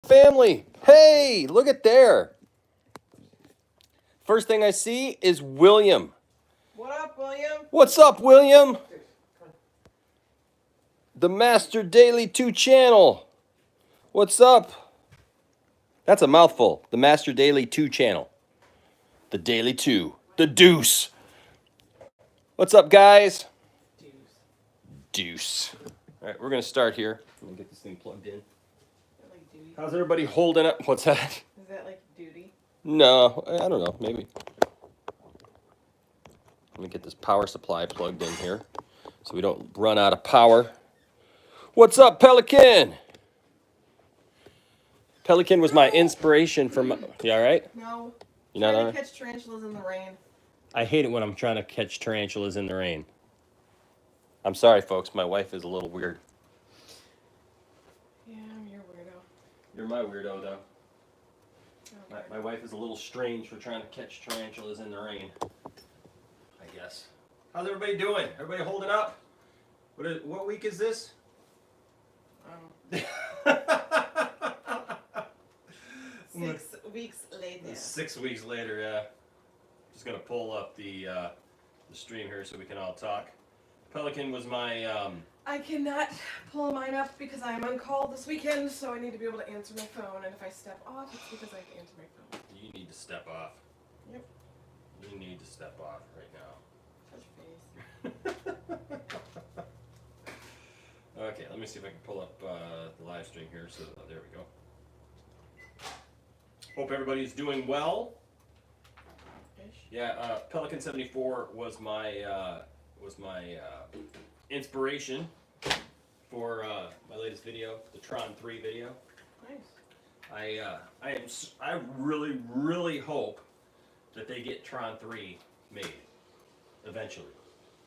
Family, hey, look at there. First thing I see is William. What up, William? What's up, William? The Master Daily 2 channel. What's up? That's a mouthful. The Master Daily 2 channel. The Daily 2. The Deuce. What's up, guys? Deuce. All right, we're going to start here. Let me get this thing plugged in. Like duty? How's everybody holding up? What's that? Is that like duty? No, I don't know. Maybe. Let me get this power supply plugged in here so we don't run out of power. What's up, Pelican? Pelican was my inspiration for my... You all right? No. You not Trying all to right? catch tarantulas in the rain. I hate it when I'm trying to catch tarantulas in the rain. I'm sorry, folks. My wife is a little weird. Yeah, I'm your weirdo. You're my weirdo, though. Okay. My wife is a little strange for trying to catch tarantulas in the rain, I guess. How's everybody doing? Everybody holding up? What week is this? 6 weeks later. 6 weeks later, yeah. Just gonna pull up the stream here so we can all talk. Pelican was my I cannot pull mine up because I am on call this weekend, so I need to be able to answer my phone. And if I step off, it's because I have to answer my phone. You need to step off. Yep. You need to step off right Touch face. now. Okay, let me see if I can pull up the live stream here. So there we go. Hope everybody's doing well. Ish. Yeah, Pelican 74 was my inspiration for my latest video, the Tron 3 video. Nice. I really hope that they get Tron 3 made eventually.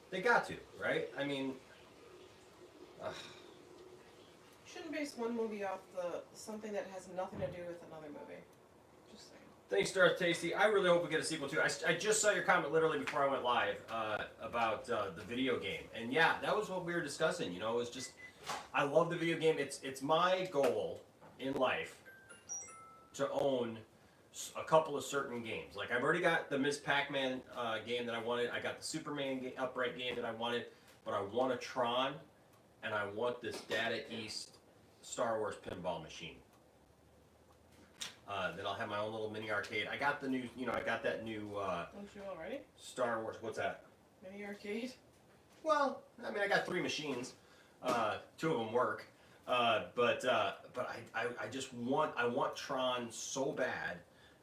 They got to, right? I mean, Shouldn't base one movie off something that has nothing to do with another movie. Just saying. thanks, Darth Tasty. I really hope we get a sequel too. I just saw your comment literally before I went live about the video game, and yeah, that was what we were discussing. You know, it was just I love the video game. It's my goal in life to own a couple of certain games. Like I've already got the Ms. Pac-Man game that I wanted. I got the Superman Upright game that I wanted, but I want a Tron, and I want this Data East Star Wars pinball machine. Then I'll have my own little mini arcade. I got the new, I got that new Don't you already? Star Wars. What's that? Mini arcade? Well, I mean, I got 3 machines. 2 of them work. But I just want Tron so bad,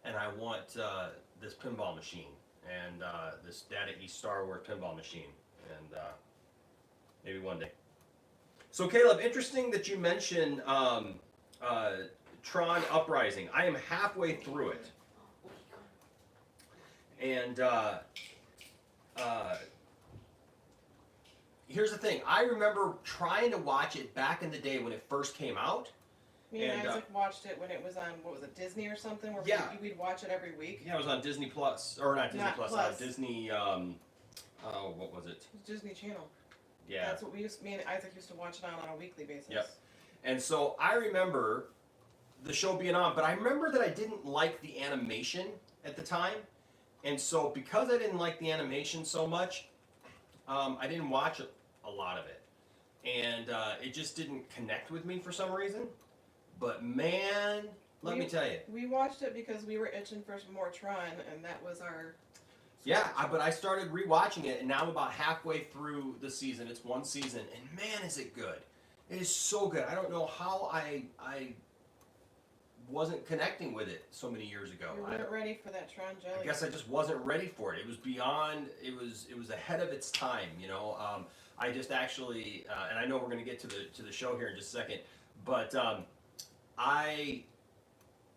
and I want this pinball machine and this Data East Star Wars pinball machine, and maybe one day. So Caleb, interesting that you mentioned Tron Uprising. I am halfway through it, and here's the thing. I remember trying to watch it back in the day when it first came out. Me and Isaac watched it when it was on, what was it, Disney or something? Where Yeah. we'd watch it every week. Yeah, it was on Disney Plus, or not Disney Not Plus, Plus. Disney. What was it? It was Disney Channel. Yeah. That's what me and Isaac used to watch it on a weekly basis. Yep. And so I remember the show being on, but I remember that I didn't like the animation at the time, and so because I didn't like the animation so much, I didn't watch a lot of it, and it just didn't connect with me for some reason. But man, let me tell you. We watched it because we were itching for some more Tron, and that was our... Yeah, but I started rewatching it, and now I'm about halfway through the season. It's one season, and man, is it good. It is so good. I don't know how I wasn't connecting with it so many years ago. You weren't ready for that Tron jelly. I guess I just wasn't ready for it. It was beyond, it was ahead of its time, you know. I just actually, and I know we're going to get to the show here in just a second, but I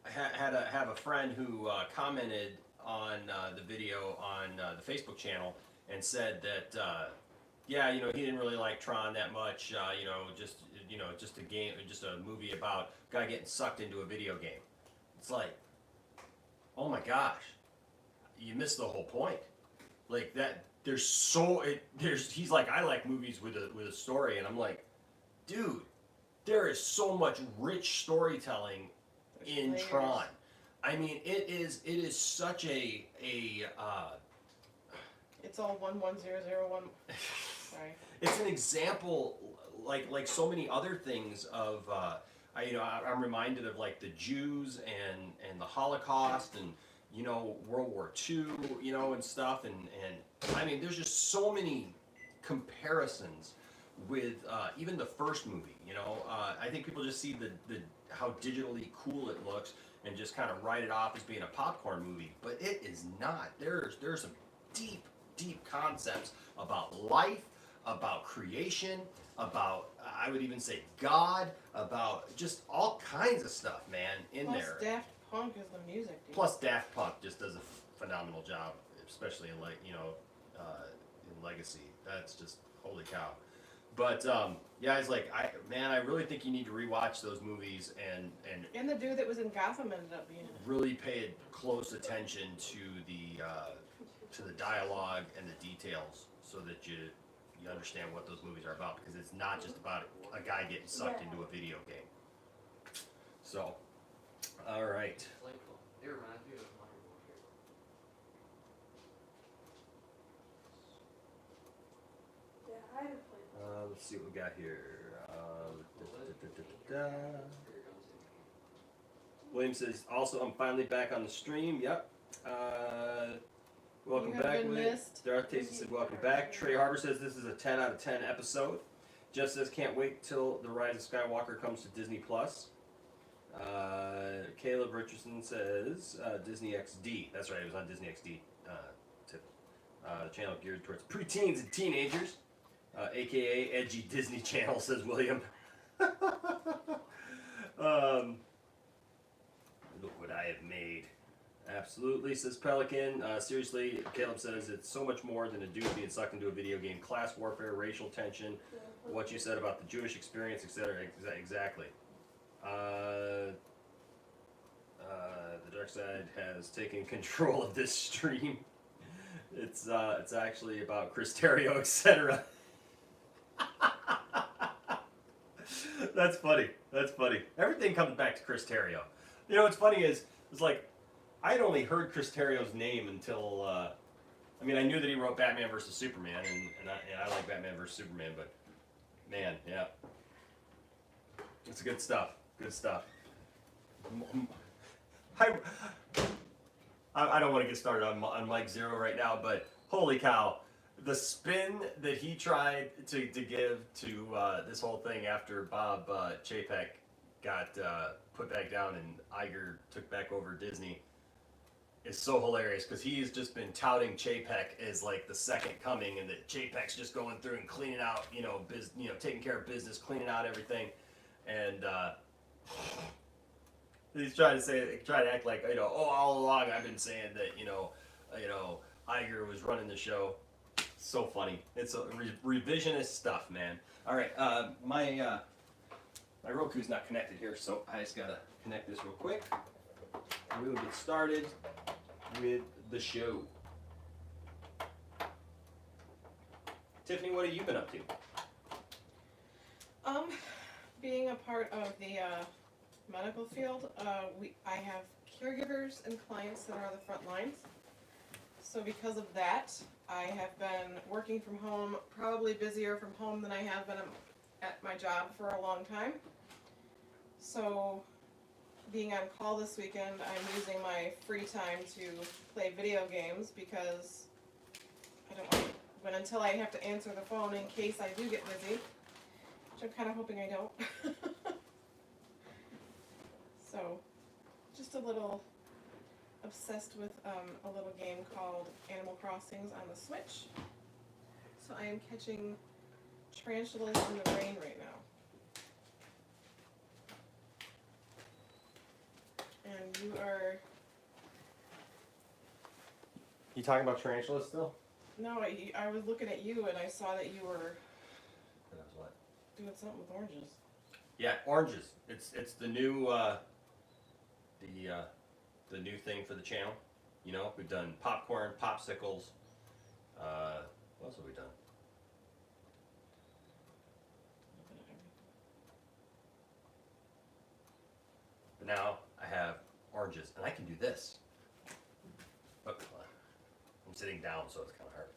have a friend who commented on the video on the Facebook channel and said that yeah, he didn't really like Tron that much. Just a game, just a movie about a guy getting sucked into a video game. It's like, oh my gosh, you missed the whole point. Like that, he's like, I like movies with a story, and I'm like, dude, there is so much rich storytelling in Layers. Tron. I mean, it is such a It's all 11001. Sorry. it's an example like so many other things of I'm reminded of like the Jews and the Holocaust and World War II, and stuff, and I mean there's just so many comparisons with even the first movie. I think people just see the how digitally cool it looks and just kind of write it off as being a popcorn movie, but it is not. There's some deep concepts about life, about creation, about I would even say God, about just all kinds of stuff, man, in Plus there. Daft Punk is the music. Dude. Plus Daft Punk just does a phenomenal job, especially in in Legacy. That's just holy cow. But yeah, it's like I really think you need to rewatch those movies And the dude that was in Gotham ended up being in it. really pay close attention to the dialogue and the details, so that you understand what those movies are about, because it's not just about a guy getting sucked into a video game. So, all right. It reminds me of Yeah, I haven't played. Let's see what we got here. William says, also, I'm finally back on the stream. Yep. Welcome You have back, been William. missed. Darth Tasty said, welcome back. Trey Harbor says, this is a 10 out of 10 episode. Jeff says, can't wait till The Rise of Skywalker comes to Disney+. Caleb Richardson says, Disney XD. That's right, it was on Disney XD. Channel geared towards preteens and teenagers. AKA Edgy Disney Channel, says William. Look what I have made. Absolutely, says Pelican. Seriously, Caleb says it's so much more than a dude being sucked into a video game. Class warfare, racial tension, what you said about the Jewish experience, etc. Exactly. The dark side has taken control of this stream. It's actually about Chris Terrio, etc. That's funny. That's funny. Everything comes back to Chris Terrio. What's funny is, it's like, I had only heard Chris Terrio's name until, I knew that he wrote Batman vs. Superman, and I like Batman vs. Superman, but, man, yeah. It's good stuff. Good stuff. I don't want to get started on Mike Zero right now, but holy cow. The spin that he tried to give to this whole thing after Bob Chapek got put back down and Iger took back over Disney is so hilarious, because he's just been touting Chapek as like the second coming, and that Chapek's just going through and cleaning out, taking care of business, cleaning out everything, and he's trying to act like, all along I've been saying that, Iger was running the show. So funny. It's a revisionist stuff, man. All right, my Roku's not connected here, so I just gotta connect this real quick. We will get started with the show. Tiffany, what have you been up to? Being a part of the medical field, I have caregivers and clients that are on the front lines. So because of that, I have been working from home, probably busier from home than I have been at my job for a long time. So being on call this weekend, I'm using my free time to play video games, because I don't want to, but until I have to answer the phone in case I do get busy, which I'm kind of hoping I don't. So just a little obsessed with a little game called Animal Crossings on the Switch. So I am catching tarantulas in the rain right now. And you are... You talking about tarantulas still? No, I was looking at you and I saw that you were What? doing something with oranges. Yeah, oranges. It's the new the new thing for the channel. We've done popcorn, popsicles. What else have we done? But now I oranges, and I can do this. But I'm sitting down, so it's kind of hard.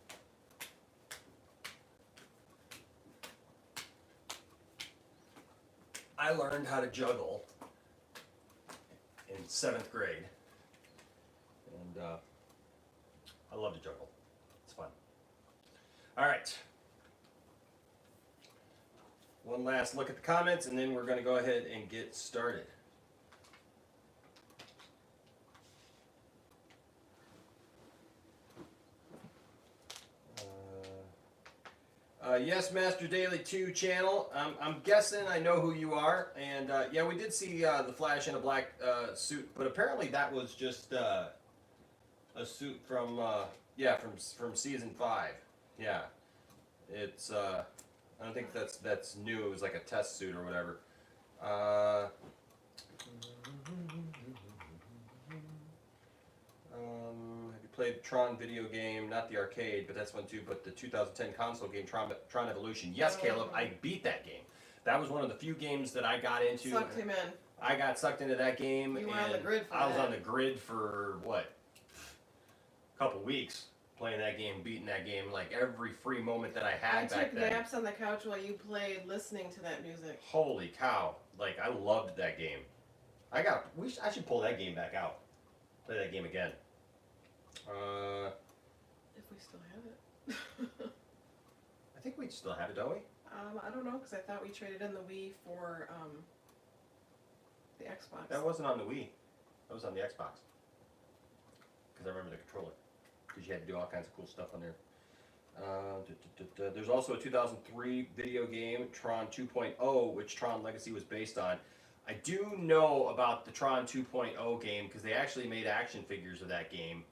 I learned how to juggle in 7th grade, and I love to juggle. It's fun. All right. One last look at the comments, and then we're going to go ahead and get started. Yes, Master Daily 2 channel. I'm guessing I know who you are, and yeah, we did see the Flash in a black suit, but apparently that was just a suit from yeah, from season 5. Yeah, it's I don't think that's new. It was like a test suit or whatever. Have you played Tron video game? Not the arcade, but that's one too. But the 2010 console game, Tron Evolution. Yes, Caleb, I beat that game. That was one of the few games that I got into. Sucked him in. I got sucked into that game. You were on the grid for I was that. on the grid for what? A couple weeks playing that game, beating that game, like every free moment that I had I back took then. naps on the couch while you played, listening to that music. Holy cow! Like I loved that game. I should pull that game back out. Play that game again. If we still have it. I think we still have it, don't we? I don't know, because I thought we traded in the Wii for the Xbox. That wasn't on the Wii. That was on the Xbox. Because I remember the controller. Because you had to do all kinds of cool stuff on there. There's also a 2003 video game, Tron 2.0, which Tron Legacy was based on. I do know about the Tron 2.0 game because they actually made action figures of that game.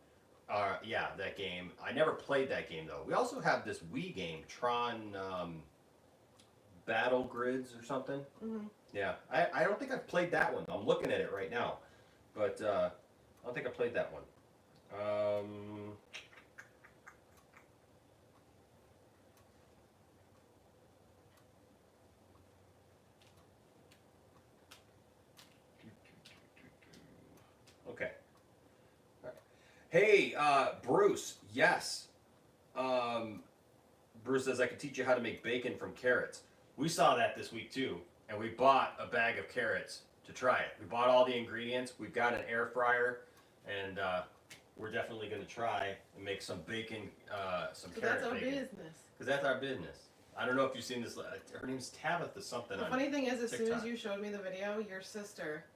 Yeah, that game. I never played that game though. We also have this Wii game, Tron Battle Grids or something. Mm-hmm. Yeah, I don't think I've played that one. I'm looking at it right now, but I don't think I played that one. Okay. All right. Hey, Bruce. Yes. Bruce says I can teach you how to make bacon from carrots. We saw that this week too, and we bought a bag of carrots to try it. We bought all the ingredients. We've got an air fryer, and we're definitely going to try and make some bacon, some carrot that's our bacon. business. Because that's our business. I don't know if you've seen this. Her name's Tabitha something. The on funny thing is, as soon as TikTok. you showed me the video, your sister,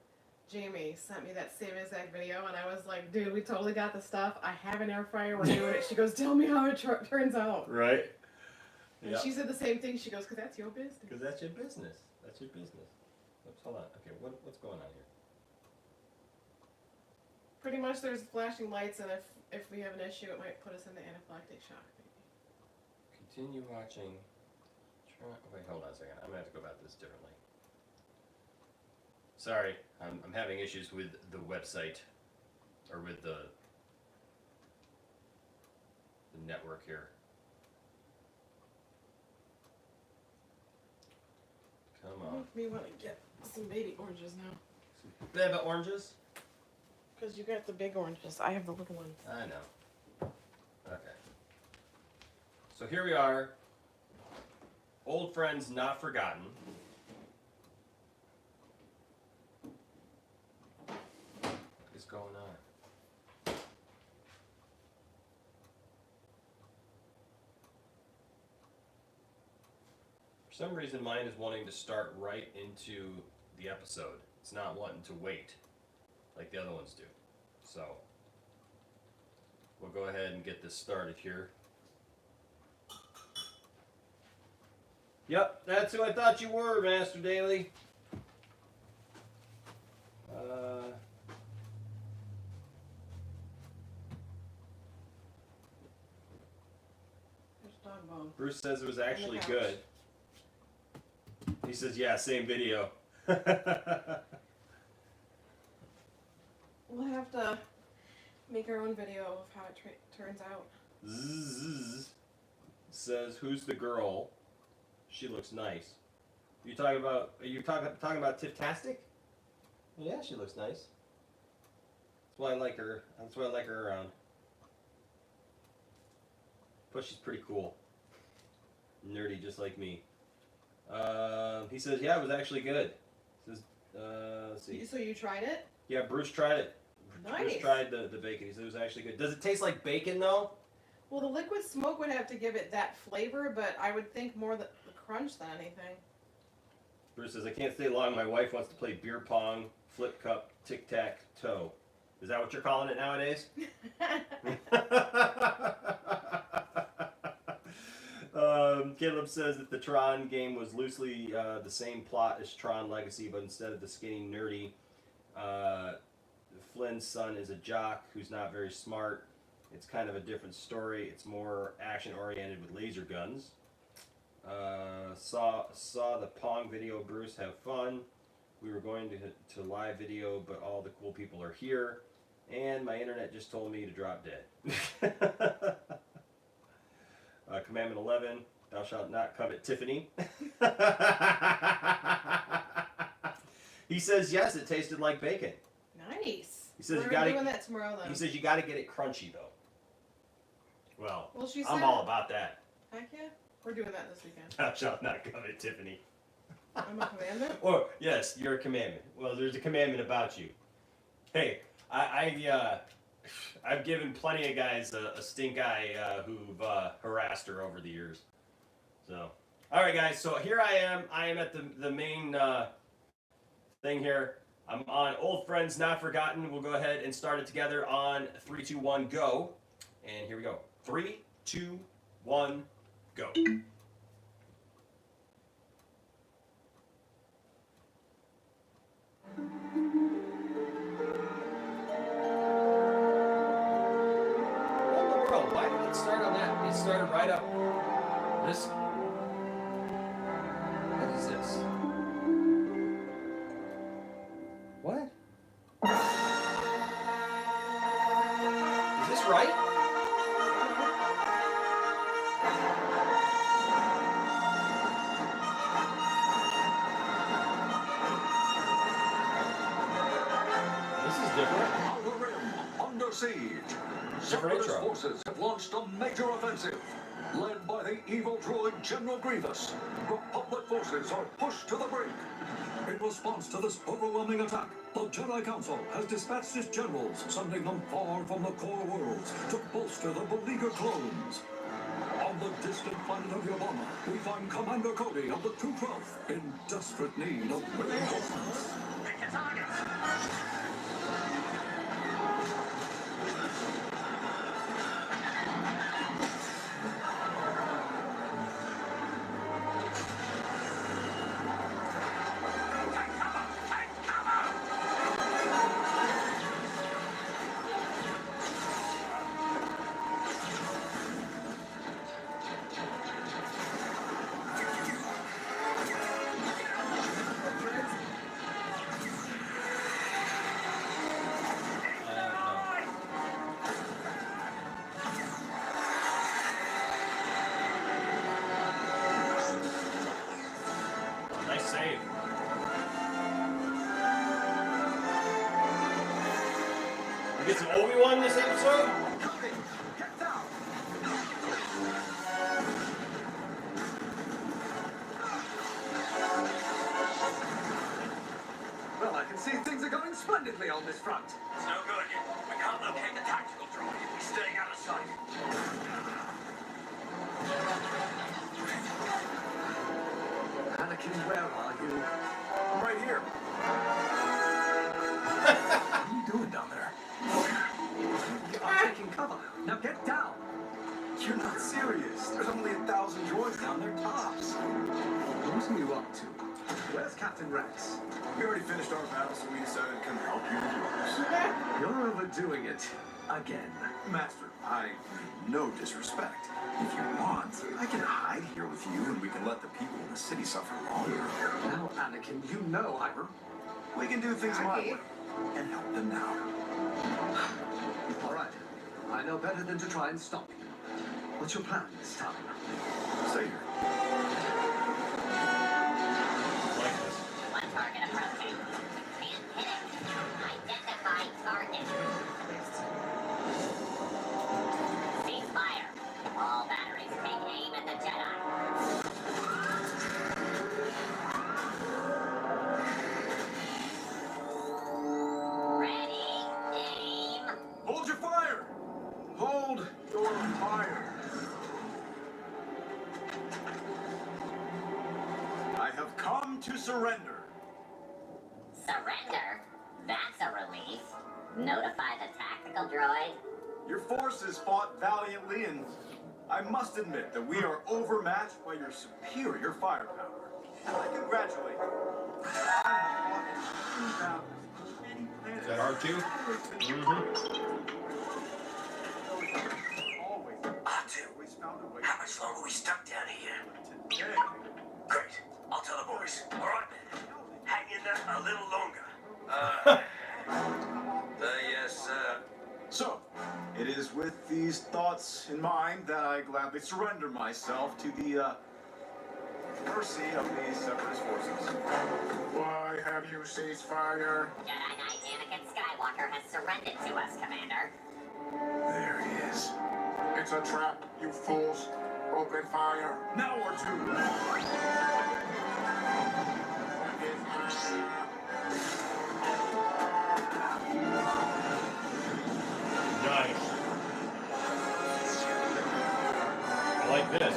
Jamie, sent me that same exact video, and I was like, dude, we totally got the stuff. I have an air fryer. We're doing it. She goes, tell me how it turns out. Right. And Yeah. she said the same thing. She goes, because that's your business. Because that's your business. That's your business. Oops, hold on. Okay, what's going on here? Pretty much there's flashing lights, and if we have an issue, it might put us in the anaphylactic shock. Maybe. Continue watching. Wait, hold on a second. I'm going to have to go about this differently. Sorry, I'm having issues with the website, or with the network here. Come on. We want to get some baby oranges now. Some baby oranges? Because you got the big oranges. I have the little ones. I know. Okay. So here we are. Old friends not forgotten. What is going on? For some reason mine is wanting to start right into the episode. It's not wanting to wait like the other ones do. So we'll go ahead and get this started here. Yep, that's who I thought you were, Master Daily. There's dog bone. Bruce says it was actually couch. good. He says, yeah, same video. We'll have to make our own video of how it turns out. Zzz says, who's the girl? She looks nice. Are you talking about Tiff-tastic? Yeah, she looks nice. That's why I like her. That's why I like her around. Plus, she's pretty cool. Nerdy, just like me. He says, yeah, it was actually good. He says, let's see. So you tried it? Yeah, Bruce tried it. Nice. Bruce tried the bacon. He said it was actually good. Does it taste like bacon, though? Well, the liquid smoke would have to give it that flavor, but I would think more the crunch than anything. Bruce says, I can't stay long. My wife wants to play beer pong, flip cup, tic-tac-toe. Is that what you're calling it nowadays? Caleb says that the Tron game was loosely the same plot as Tron Legacy, but instead of the skinny, nerdy, Flynn's son is a jock who's not very smart. It's kind of a different story. It's more action-oriented with laser guns. Saw the Pong video, Bruce. Have fun. We were going to live video, but all the cool people are here. And my internet just told me to drop dead. Commandment 11, thou shalt not covet Tiffany. He says, yes, it tasted like bacon. Nice. He says We're you gotta, doing that tomorrow, though. he says you got to get it crunchy, though. Well, She I'm said, all about that. heck yeah. We're doing that this weekend. Thou shalt not covet Tiffany. I'm a commandment? Or, yes, you're a commandment. Well, there's a commandment about you. Hey, I've given plenty of guys a stink eye who've harassed her over the years. So, all right, guys. So here I am. I am at the main thing here. I'm on Old Friends Not Forgotten. We'll go ahead and start it together on 3, 2, 1, go. And here we go. 3, 2, 1, go. Why did it start on that? It started right up. This. What is this? What? Is this right? This is different. Outer Rim, under siege. Different Separatist intro. forces have launched a major offensive. Led by the evil droid General Grievous, Republic forces are pushed to the brink. In response to this overwhelming attack, the Jedi Council has dispatched its generals, sending them far from the core worlds to bolster the beleaguered clones. On the distant planet of Yavana, we find Commander Cody of the 212th in desperate need of reinforcements. Pick your targets! Nice save. We get some Obi-Wan this episode? Cody, get down! Well, I can see things are going splendidly on this front. It's no good. We can't locate the tactical droid. He's staying out of sight. Anakin, where are you? I'm right here. What are you doing down there? I'm taking cover. Now get down. You're not serious. There's only 1,000 droids down there tops. What are you up to? Where's Captain Rex? We already finished our battle, so we decided to come help you with yours. You're overdoing it. Again. Master, I mean no disrespect. If you want, I can hide here with you and we can let the people in the city suffer longer. Now, Anakin, you know I... We can do things my way and help them now. All right. I know better than to try and stop you. What's your plan this time? Stay here. Like this. One target approaching. Can't hit it. Identify target. to surrender. Surrender? That's a relief. Notify the tactical droid? Your forces fought valiantly, and I must admit that we are overmatched by your superior firepower. I congratulate you. I have fought in any planet. Is that R2? Always. Always found a way. How much longer we stuck down here? Today. Great. I'll tell the boys. All right. Hang in there a little longer. Yes, sir. So, it is with these thoughts in mind that I gladly surrender myself to the mercy of the Separatist forces. Why have you ceased fire? Jedi Knight Anakin Skywalker has surrendered to us, Commander. There he is. It's a trap, you fools. Open fire. Now or two. Nice. I like this.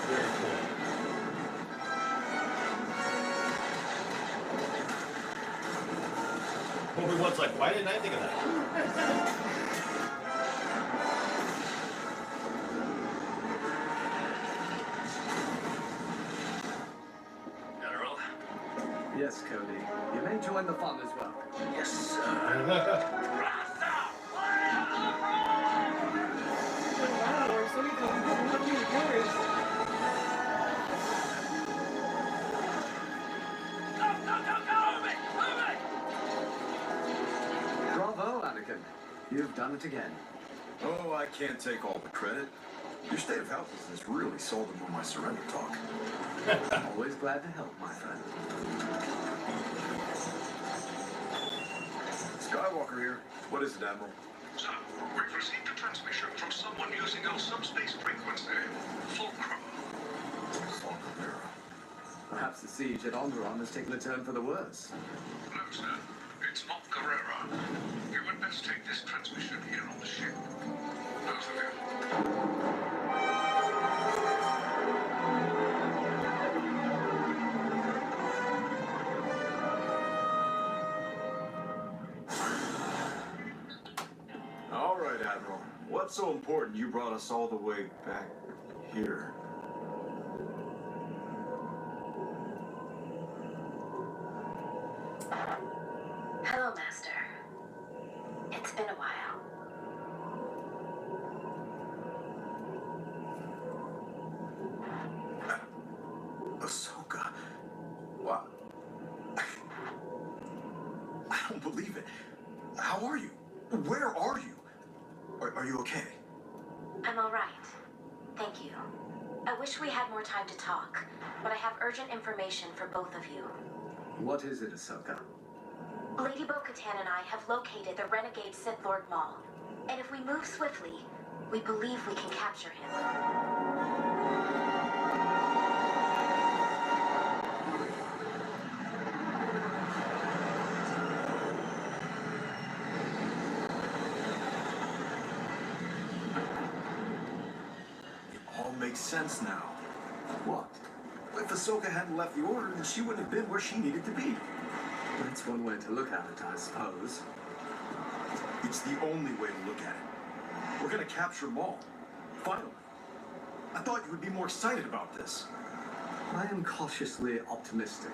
Very cool. Obi-Wan's like, why didn't I think of that? General? Yes, Cody. You may join the fun as well. Yes, sir. Wow, we're so many viewers. Bravo, Anakin. You've done it again. Oh, I can't take all the credit. Your state of helplessness really sold them on my surrender talk. Always glad to help, my friend. Skywalker here. What is it, Admiral? Sir, we've received a transmission from someone using our subspace frequency. Fulcrum. Perhaps the siege at Onderon has taken a turn for the worse. No, sir. It's not Carrera. You would best take this transmission here on the ship. Both of you. All right, Admiral. What's so important you brought us all the way back here? Hello, Master. It's been a while. Ahsoka. What? I don't believe it. How are you? Where are you? Are you okay? I'm all right. Thank you. I wish we had more time to talk, but I have urgent information for both of you. What is it, Ahsoka? Lady Bo-Katan and I have located the renegade Sith Lord Maul, and if we move swiftly, we believe we can capture him. It all makes sense now. What? If Ahsoka hadn't left the Order, then she wouldn't have been where she needed to be. That's one way to look at it, I suppose. It's the only way to look at it. We're gonna capture Maul. Finally. I thought you would be more excited about this. I am cautiously optimistic.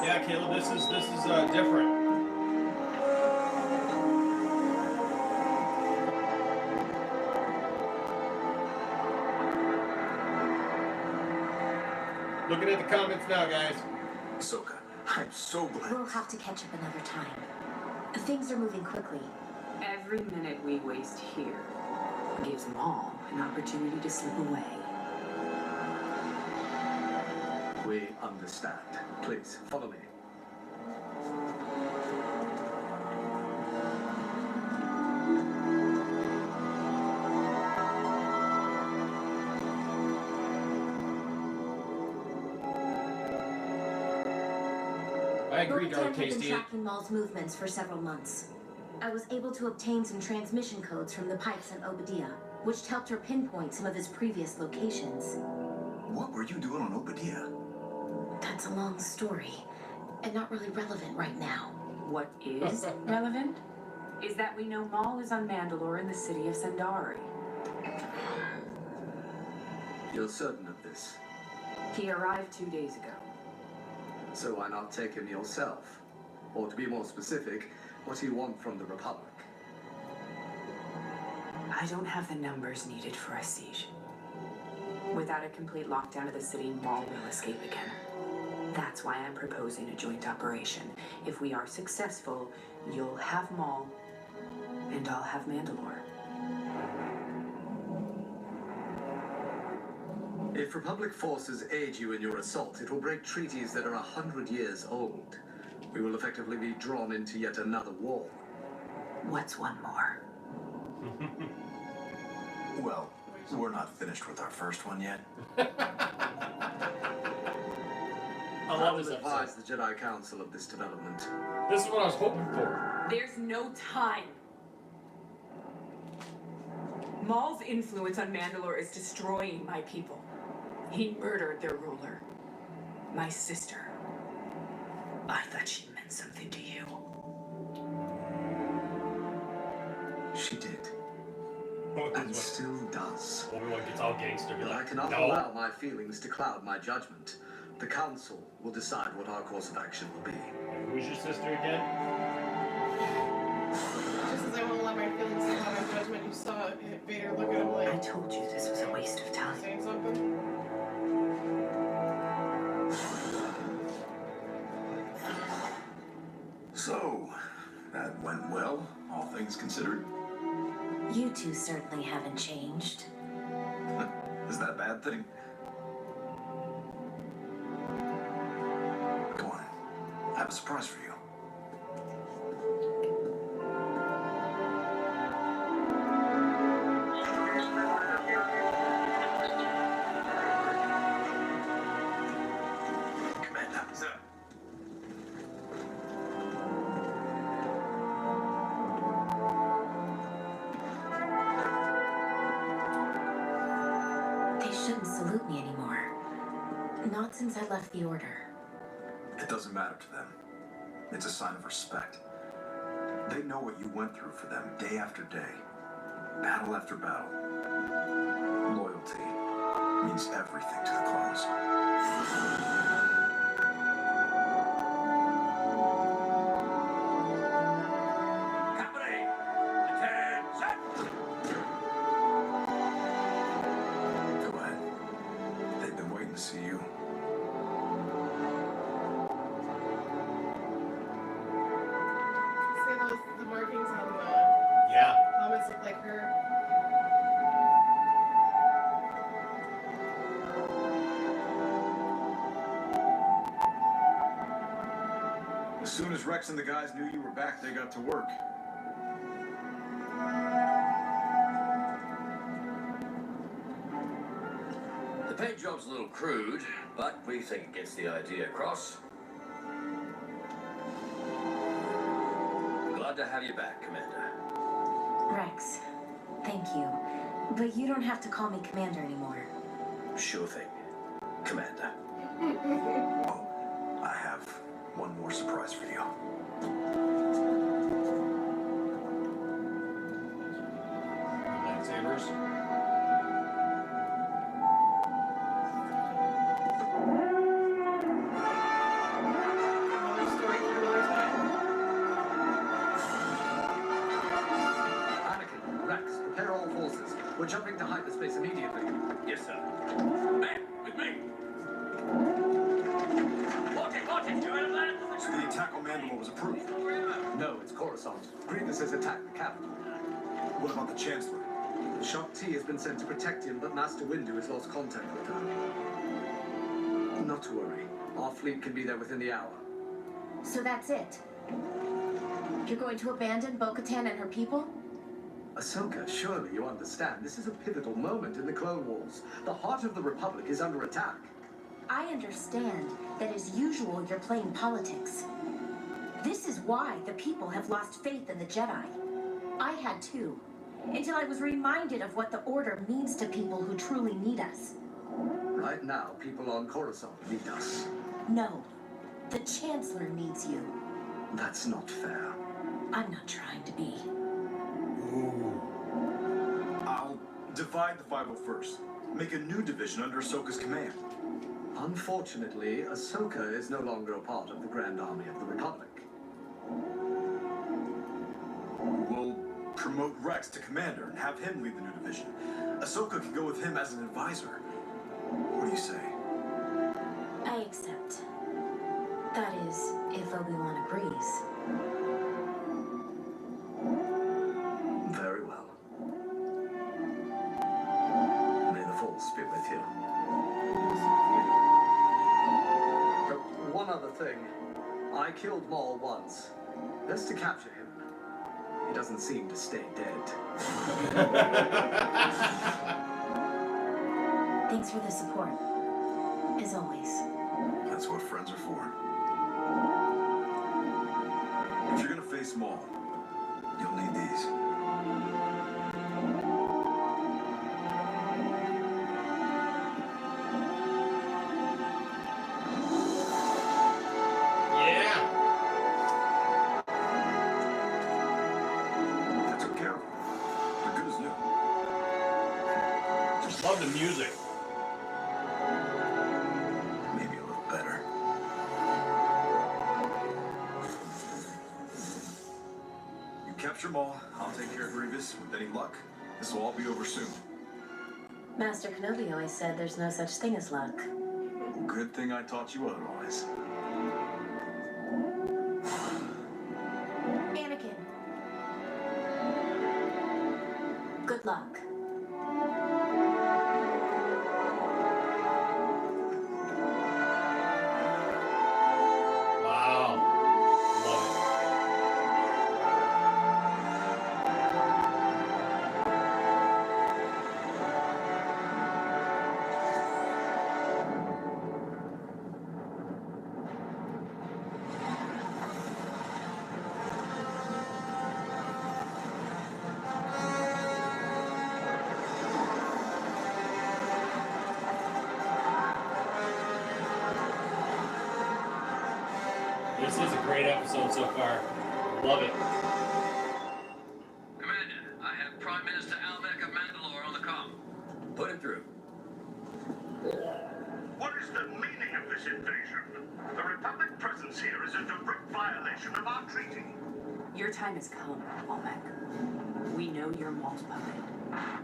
Yeah, Caleb, this is different. Looking at the comments now, guys. Ahsoka, I'm so glad. We'll have to catch up another time. Things are moving quickly. Every minute we waste here gives Maul an opportunity to slip away. We understand. Please, follow me. I agree, Bo-Katan Dark had been Tasty. tracking Maul's movements for several months. I was able to obtain some transmission codes from the pipes on Obadiah, which helped her pinpoint some of his previous locations. What were you doing on Obadiah? That's a long story, and not really relevant right now. What is relevant is that we know Maul is on Mandalore in the city of Sandari. You're certain of this? He arrived 2 days ago. So why not take him yourself? Or to be more specific, what do you want from the Republic? I don't have the numbers needed for a siege. Without a complete lockdown of the city, Maul will escape again. That's why I'm proposing a joint operation. If we are successful, you'll have Maul, and I'll have Mandalore. If Republic forces aid you in your assault, it will break treaties that are 100 years old. We will effectively be drawn into yet another war. What's one more? Well, we're not finished with our first one yet. I love this advise episode. the Jedi Council of this development. This is what I was hoping for. There's no time. Maul's influence on Mandalore is destroying my people. He murdered their ruler. My sister. I thought she meant something to you. She did. What And is still does. what? Obi-Wan gets all gangster. Be But I like, cannot no. allow my feelings to cloud my judgment. The Council will decide what our course of action will be. Who's your sister again? Just as I won't let my feelings get out of judgment, you saw Vader look at him I like, told you this was a waste of time. saying something. So, that went well, all things considered. You two certainly haven't changed. Is that a bad thing? Go on. I have a surprise for you. Commander, sir. They shouldn't salute me anymore. Not since I left the Order. It doesn't matter to them. It's a sign of respect. They know what you went through for them day after day. Battle after battle. Loyalty means everything to the clones. Company, attention! Go ahead. They've been waiting to see you. See the markings on the Yeah. helmets look like her. As soon as Rex and the guys knew you were back, they got to work. The paint job's a little crude, but we think it gets the idea across. Glad to have you back, Commander. Rex, thank you. But you don't have to call me Commander anymore. Sure thing, Commander. Oh, I have one more surprise for you. Lightsabers. Another story for another time. Anakin, Rex, prepare all forces. We're jumping to hyperspace immediately. Yes, sir. Man, with me. Lock it, lock So the attack on Mandalore was approved. No, it's Coruscant. Grievous has attacked the capital. What about the Chancellor? Shock T has been sent to protect him, but Master Windu has lost contact with her. Not to worry. Our fleet can be there within the hour. So that's it? You're going to abandon Bo-Katan and her people? Ahsoka, surely you understand. This is a pivotal moment in the Clone Wars. The heart of the Republic is under attack. I understand that as usual you're playing politics. This is why the people have lost faith in the Jedi. I had too, until I was reminded of what the Order means to people who truly need us. Right now, people on Coruscant need us. No, the Chancellor needs you. That's not fair. I'm not trying to be. Ooh. I'll divide the 501st. Make a new division under Ahsoka's command. Unfortunately, Ahsoka is no longer a part of the Grand Army of the Republic. We'll promote Rex to commander and have him lead the new division. Ahsoka can go with him as an advisor. What do you say? I accept. That is, if Obi-Wan agrees. Very well. May the Force be with you. One other thing. I killed Maul once. Best to capture him. He doesn't seem to stay dead. Thanks for the support. As always. That's what friends are for. If you're gonna face Maul, you'll need these. Yeah. That took care of them. They're good as new. Love the music. Maybe a little better. You capture Maul, I'll take care of Grievous. With any luck, this will all be over soon. Master Kenobi always said there's no such thing as luck. Good thing I taught you otherwise. Anakin. Good luck. Wow. Love it. This is a great episode so far. Love it. Commander, I have Prime Minister Almec of Mandalore on the comm. Put him through. What is the meaning of this invasion? The Republic presence here is a direct violation of our treaty. Your time has come, Almec. We know you're Maul's puppet,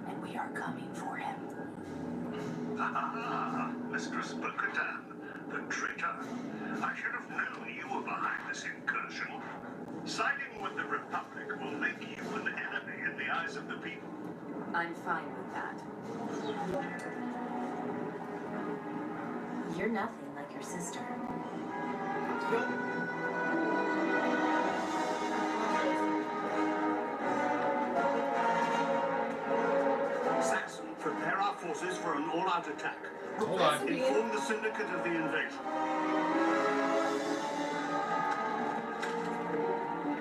and we are coming for him. Ah, Mistress Bo-Katan, the traitor. I should have known you were behind this incursion. Siding with the Republic will make you an enemy in the eyes of the people. I'm fine with that. You're nothing like your sister. Saxon, prepare our forces for an all-out attack. Hold on. Inform the Syndicate of the invasion.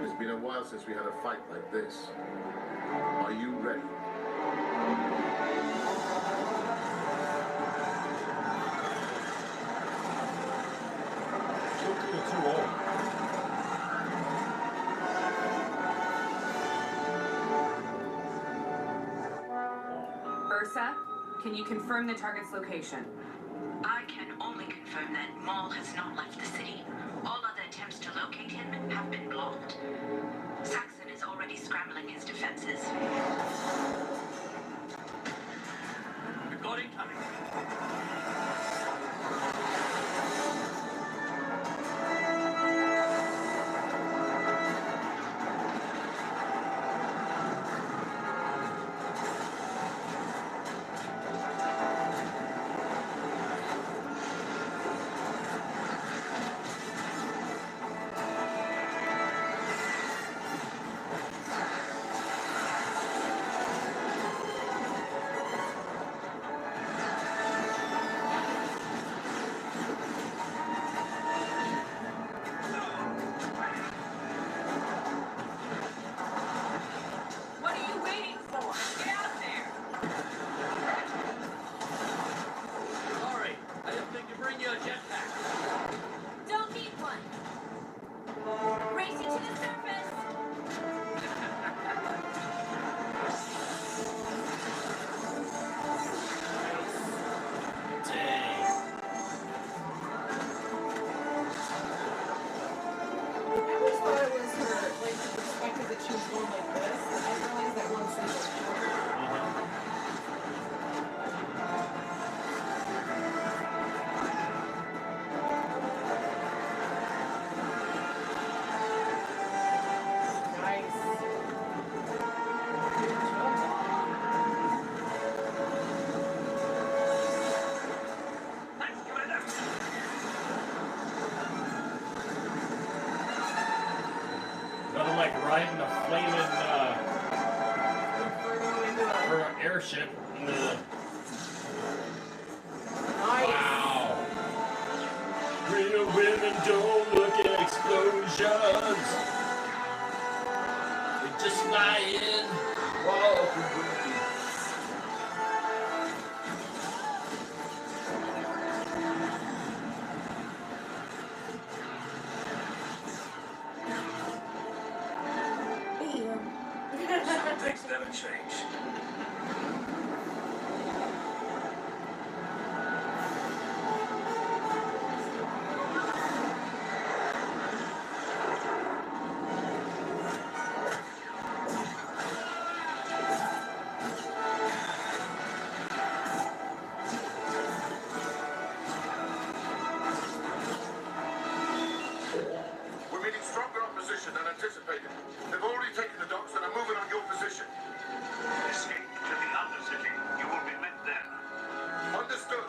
It's been a while since we had a fight like this. Are you ready? You're too old. Ursa, can you confirm the target's location? I can only confirm that Maul has not left the city. All other attempts to locate him have been blocked. Saxon is already scrambling his defenses. We've got incoming. airship. Nice. Wow. Real women don't look at explosions. They just fly in, walk away. Some things never change. We're meeting stronger opposition than anticipated. They've already taken the docks and are moving on your position. Escape to the Undercity. You will be met there. Understood.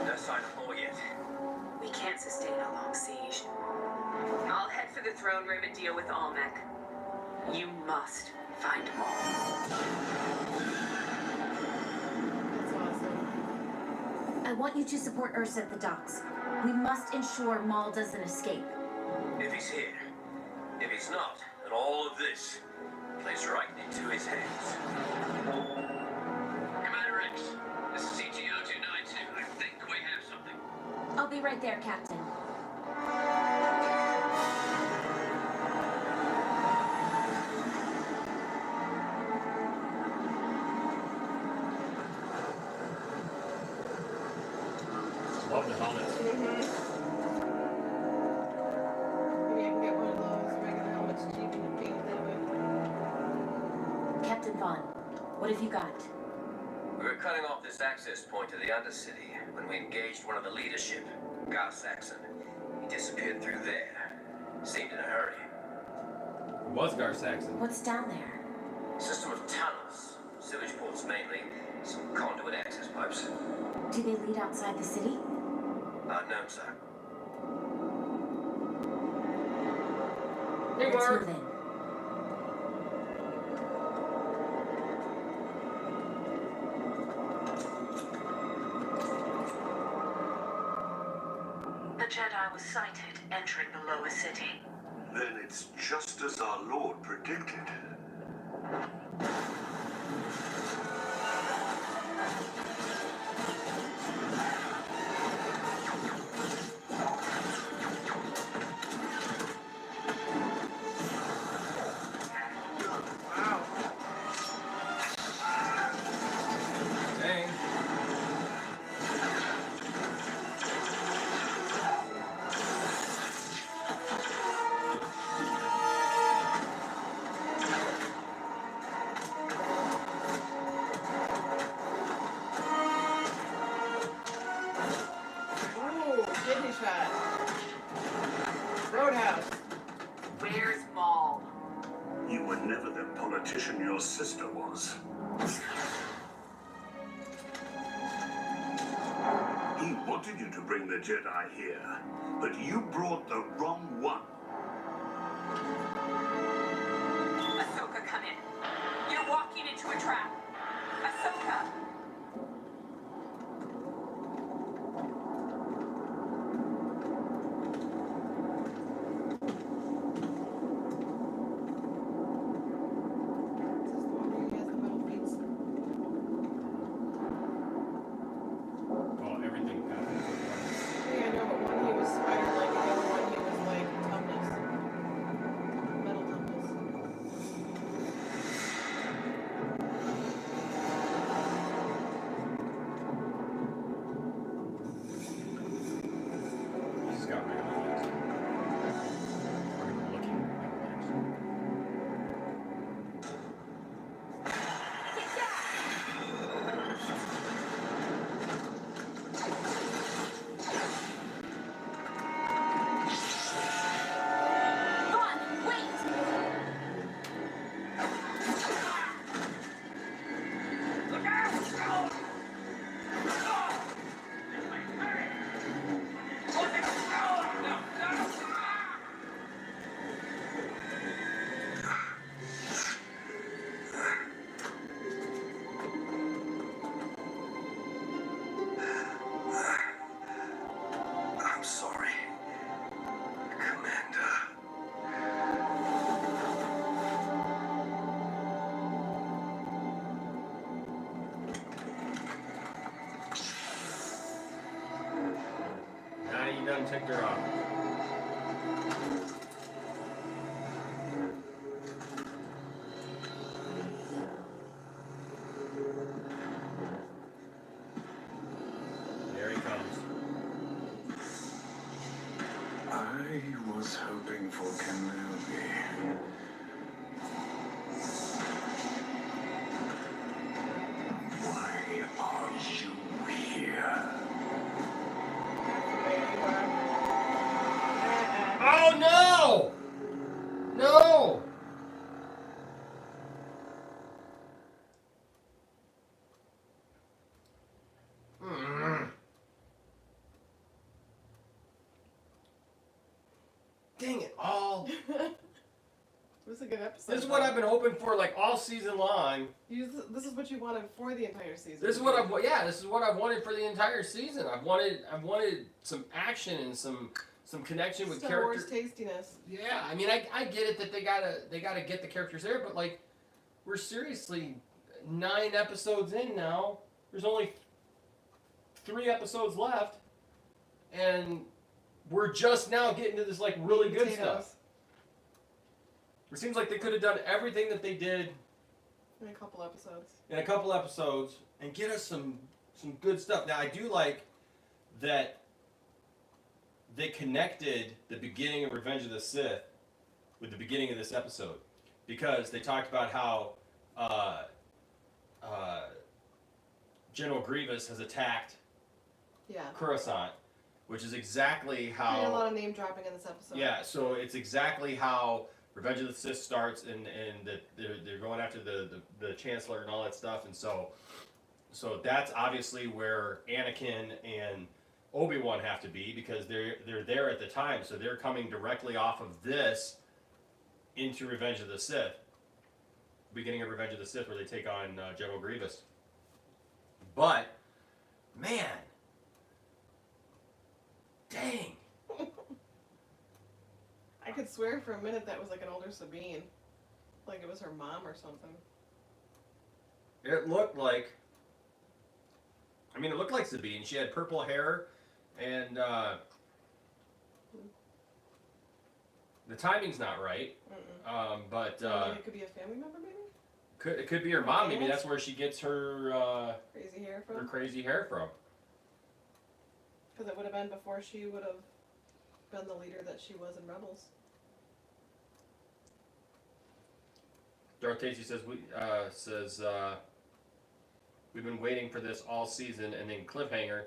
No sign of more yet. We can't sustain a long siege. I'll head for the throne room and deal with Almec. You must find Maul. That's awesome. I want you to support Ursa at the docks. We must ensure Maul doesn't escape. If he's here, if he's not, then all of this plays right into his hands. Commander X, this is ETO 292. I think we have something. I'll be right there, Captain. Love the helmets. Maybe I can get one of those regular helmets cheap and paint that way. Captain Vaughn, what have you got? We were cutting off this access point to the Undercity when we engaged one of the leadership, Gar Saxon. He disappeared through there. Seemed in a hurry. It was Gar Saxon. What's down there? System of tunnels, sewage ports mainly, some conduit access pipes. Do they lead outside the city? Unknown, sir. They Let's were. move in. The Jedi was sighted entering the lower city. Then it's just as our Lord predicted. Wow. Dang. Ooh, kidney shot. Roadhouse. Where's Maul? You were never the politician your sister was. He wanted you to bring the Jedi here, but you brought the wrong one. Ahsoka, come in. You're walking into a trap. Ahsoka! Oh, everything. Yeah, I know, but one he was spider-like, and the other one he was like ahead and take their There he comes. I was hoping for Kenobi. Why are you here? Oh no! No! Dang it all. It was a good episode. This is what I've been hoping for like all season long. This is what you wanted for the entire season. This is what I've wanted for the entire season. I've wanted some action and some connection with Star characters. Wars tastiness. Yeah, I mean I get it that they gotta get the characters there, but like we're seriously 9 episodes in now. There's only 3 episodes left, and we're just now getting to this like really good stuff. It seems like they could have done everything that they did in a couple episodes and get us some good stuff. Now I do like that they connected the beginning of Revenge of the Sith with the beginning of this episode, because they talked about how General Grievous has attacked Coruscant, which is exactly how... a lot of name dropping in this episode. Yeah, so it's exactly how Revenge of the Sith starts, and that they're going after the Chancellor and all that stuff, and so that's obviously where Anakin and Obi-Wan have to be, because they're there at the time, so they're coming directly off of this into Revenge of the Sith, beginning of Revenge of the Sith, where they take on General Grievous. But man, dang. I could swear for a minute that was like an older Sabine. Like it was her mom or something. It looked like Sabine. She had purple hair, and the timing's not right. But it could be a family member, maybe? It could be her mom. Maybe that's where she gets her crazy hair from. Her crazy hair from. Because it would have been before she would have been the leader that she was in Rebels. Darth Casey says we've been waiting for this all season, and then cliffhanger.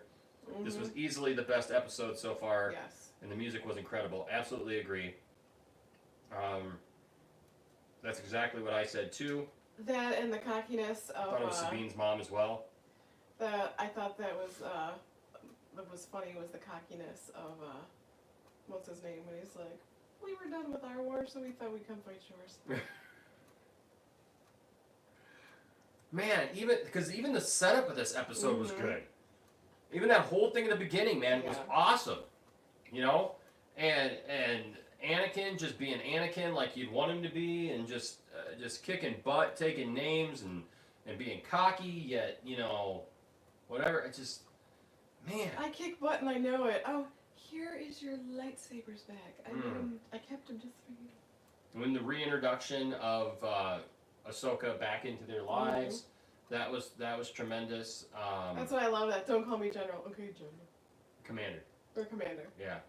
Mm-hmm. This was easily the best episode so far. Yes. And the music was incredible. Absolutely agree. That's exactly what I said too. That and the cockiness of. I thought it was Sabine's mom as well. I thought that was funny was the cockiness of what's his name, when he's like, we were done with our war, so we thought we'd come fight yours. Man, even the setup of this episode was good. Even that whole thing in the beginning, man, was awesome. You know, and Anakin just being Anakin like you'd want him to be, and just kicking butt, taking names, and being cocky, yet whatever. It just, man. I kick butt and I know it. Oh, here is your lightsabers back. I kept them just for you. When the reintroduction of Ahsoka back into their lives, that was tremendous. That's why I love that. Don't call me General. Okay, General. Commander. Or Commander. Yeah.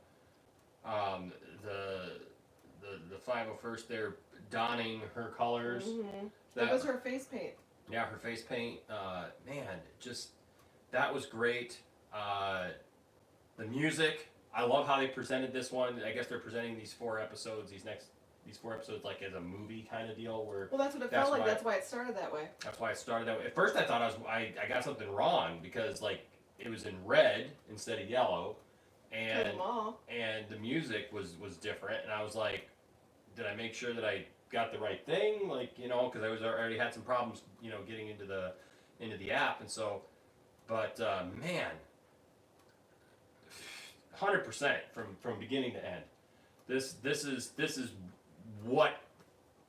The 501st, they're donning her colors. That was her face paint. Yeah, her face paint. Man, that was great. The music, I love how they presented this one. I guess they're presenting these 4 episodes, these 4 episodes like as a movie kind of deal. Well, that's what it felt like. That's why it started that way. That's why it started that way. At first, I thought I got something wrong, because like it was in red instead of yellow, and the music was different, and I was like, did I make sure that I got the right thing? Like, because I already had some problems, getting into the app, and so, but man, 100% from beginning to end. This is what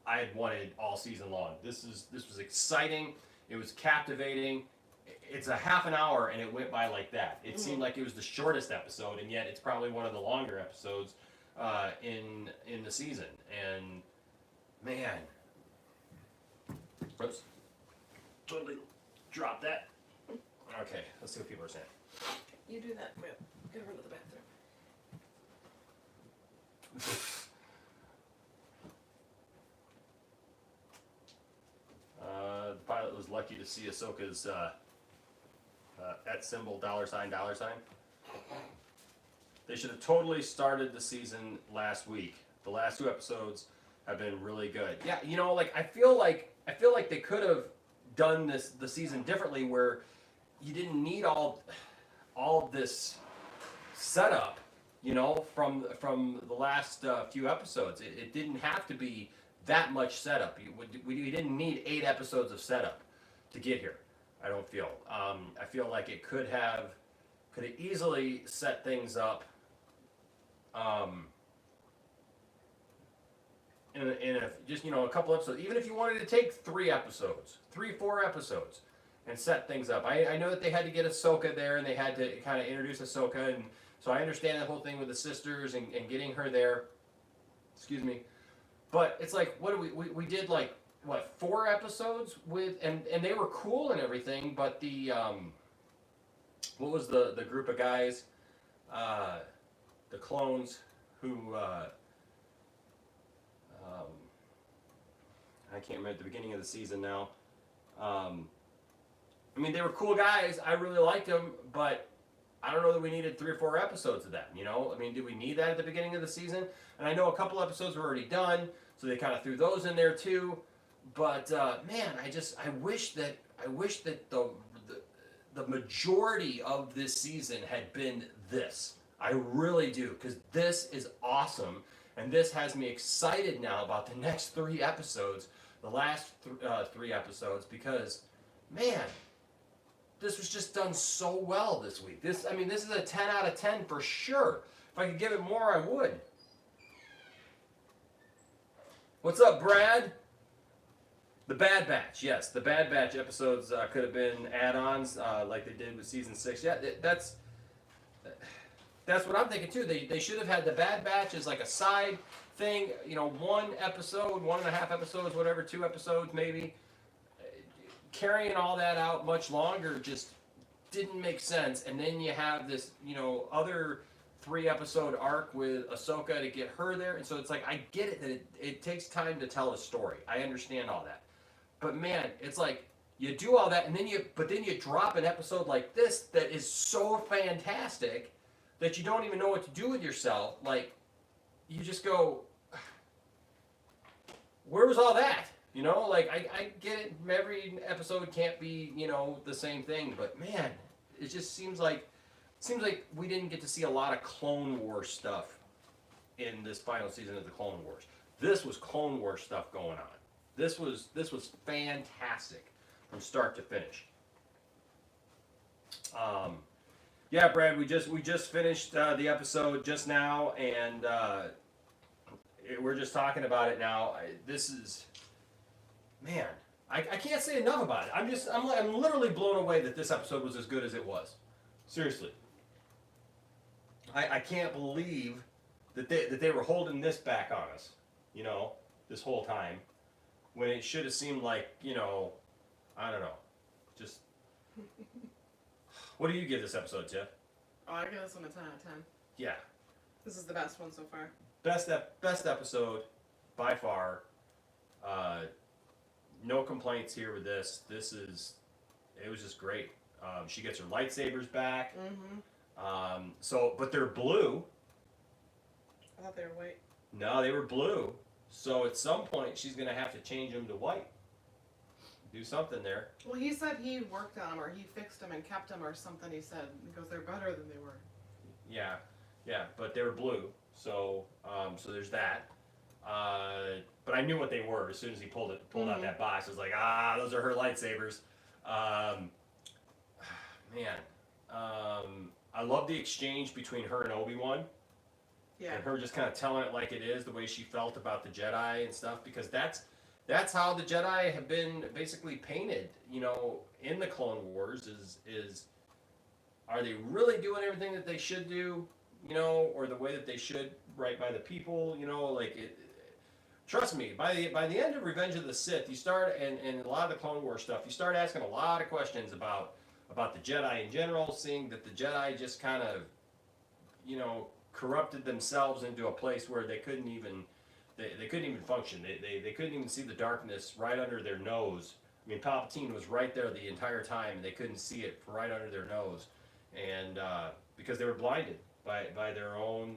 I had wanted all season long. This was exciting. It was captivating. it's a half an hour and it went by like that. It seemed like it was the shortest episode, and yet it's probably one of the longer episodes in the season. And man, oops, totally dropped that. Okay, let's see what people are saying. You do that. Wait, gotta run to the bathroom. The pilot was lucky to see Ahsoka's at symbol $sign. They should have totally started the season last week. The last 2 episodes have been really good. Yeah, you know, like I feel like they could have done the season differently, where you didn't need all this setup, you know, from the last few episodes. It didn't have to be that much setup. We didn't need 8 episodes of setup to get here. I don't feel. I feel like it could have easily set things up in just, you know, a couple episodes. Even if you wanted to take 3 episodes, 3-4 episodes, and set things up. I know that they had to get Ahsoka there, and they had to kind of introduce Ahsoka, and so I understand the whole thing with the sisters and getting her there. Excuse me. But it's like, what do we did, like, what, 4 episodes with, and they were cool and everything, but the, what was the group of guys, the clones who, I can't remember at the beginning of the season now. I mean, they were cool guys. I really liked them, but I don't know that we needed 3 or 4 episodes of that, you know? I mean, did we need that at the beginning of the season? And I know a couple episodes were already done, so they kind of threw those in there too. But man, I wish that the majority of this season had been this. I really do, because this is awesome, and this has me excited now about the next 3 episodes, the last 3 episodes, because man, this was just done so well this week. This is a 10 out of 10 for sure. If I could give it more, I would. What's up, Brad? The Bad Batch, yes. The Bad Batch episodes could have been add-ons like they did with Season 6. Yeah, that's what I'm thinking too. They should have had the Bad Batch as like a side thing, you know, 1 episode, 1.5 episodes, whatever, 2 episodes maybe. Carrying all that out much longer just didn't make sense. And then you have this, you know, other 3-episode arc with Ahsoka to get her there. And so it's like, I get it that it takes time to tell a story. I understand all that. But man, it's like you do all that and then you drop an episode like this that is so fantastic that you don't even know what to do with yourself. Like, you just go, where was all that? You know, like, I get it, every episode can't be, you know, the same thing, but man, it just seems like we didn't get to see a lot of Clone Wars stuff in this final season of the Clone Wars. This was Clone Wars stuff going on. This was fantastic from start to finish. Yeah, Brad, we just finished the episode just now, and we're just talking about it now. This is, man, I can't say enough about it. I'm literally blown away that this episode was as good as it was. Seriously. I can't believe that they were holding this back on us, you know, this whole time, when it should have seemed like, you know, I don't know, just. What do you give this episode, Jeff? Oh, I give this one a 10 out of 10. Yeah. This is the best one so far. Best episode by far. No complaints here with this. It was just great. She gets her lightsabers back. Mm-hmm. But they're blue. I thought they were white. No, they were blue. So at some point she's gonna have to change them to white. Do something there. Well, he said he worked on them, or he fixed them and kept them, or something. He said because they're better than they were. Yeah, but they were blue. So there's that. But I knew what they were as soon as he pulled out that box. I was like, those are her lightsabers. Man, I love the exchange between her and Obi-Wan. Yeah. And her just kind of telling it like it is, the way she felt about the Jedi and stuff, because that's that's how the Jedi have been basically painted, in the Clone Wars. Is are they really doing everything that they should do, or the way that they should, right by the people, like it. Trust me, by the end of Revenge of the Sith, you start and a lot of the Clone Wars stuff, you start asking a lot of questions about the Jedi in general, seeing that the Jedi just kind of, corrupted themselves into a place where they couldn't even function. They couldn't even see the darkness right under their nose. I mean, Palpatine was right there the entire time, and they couldn't see it right under their nose, and because they were blinded by their own,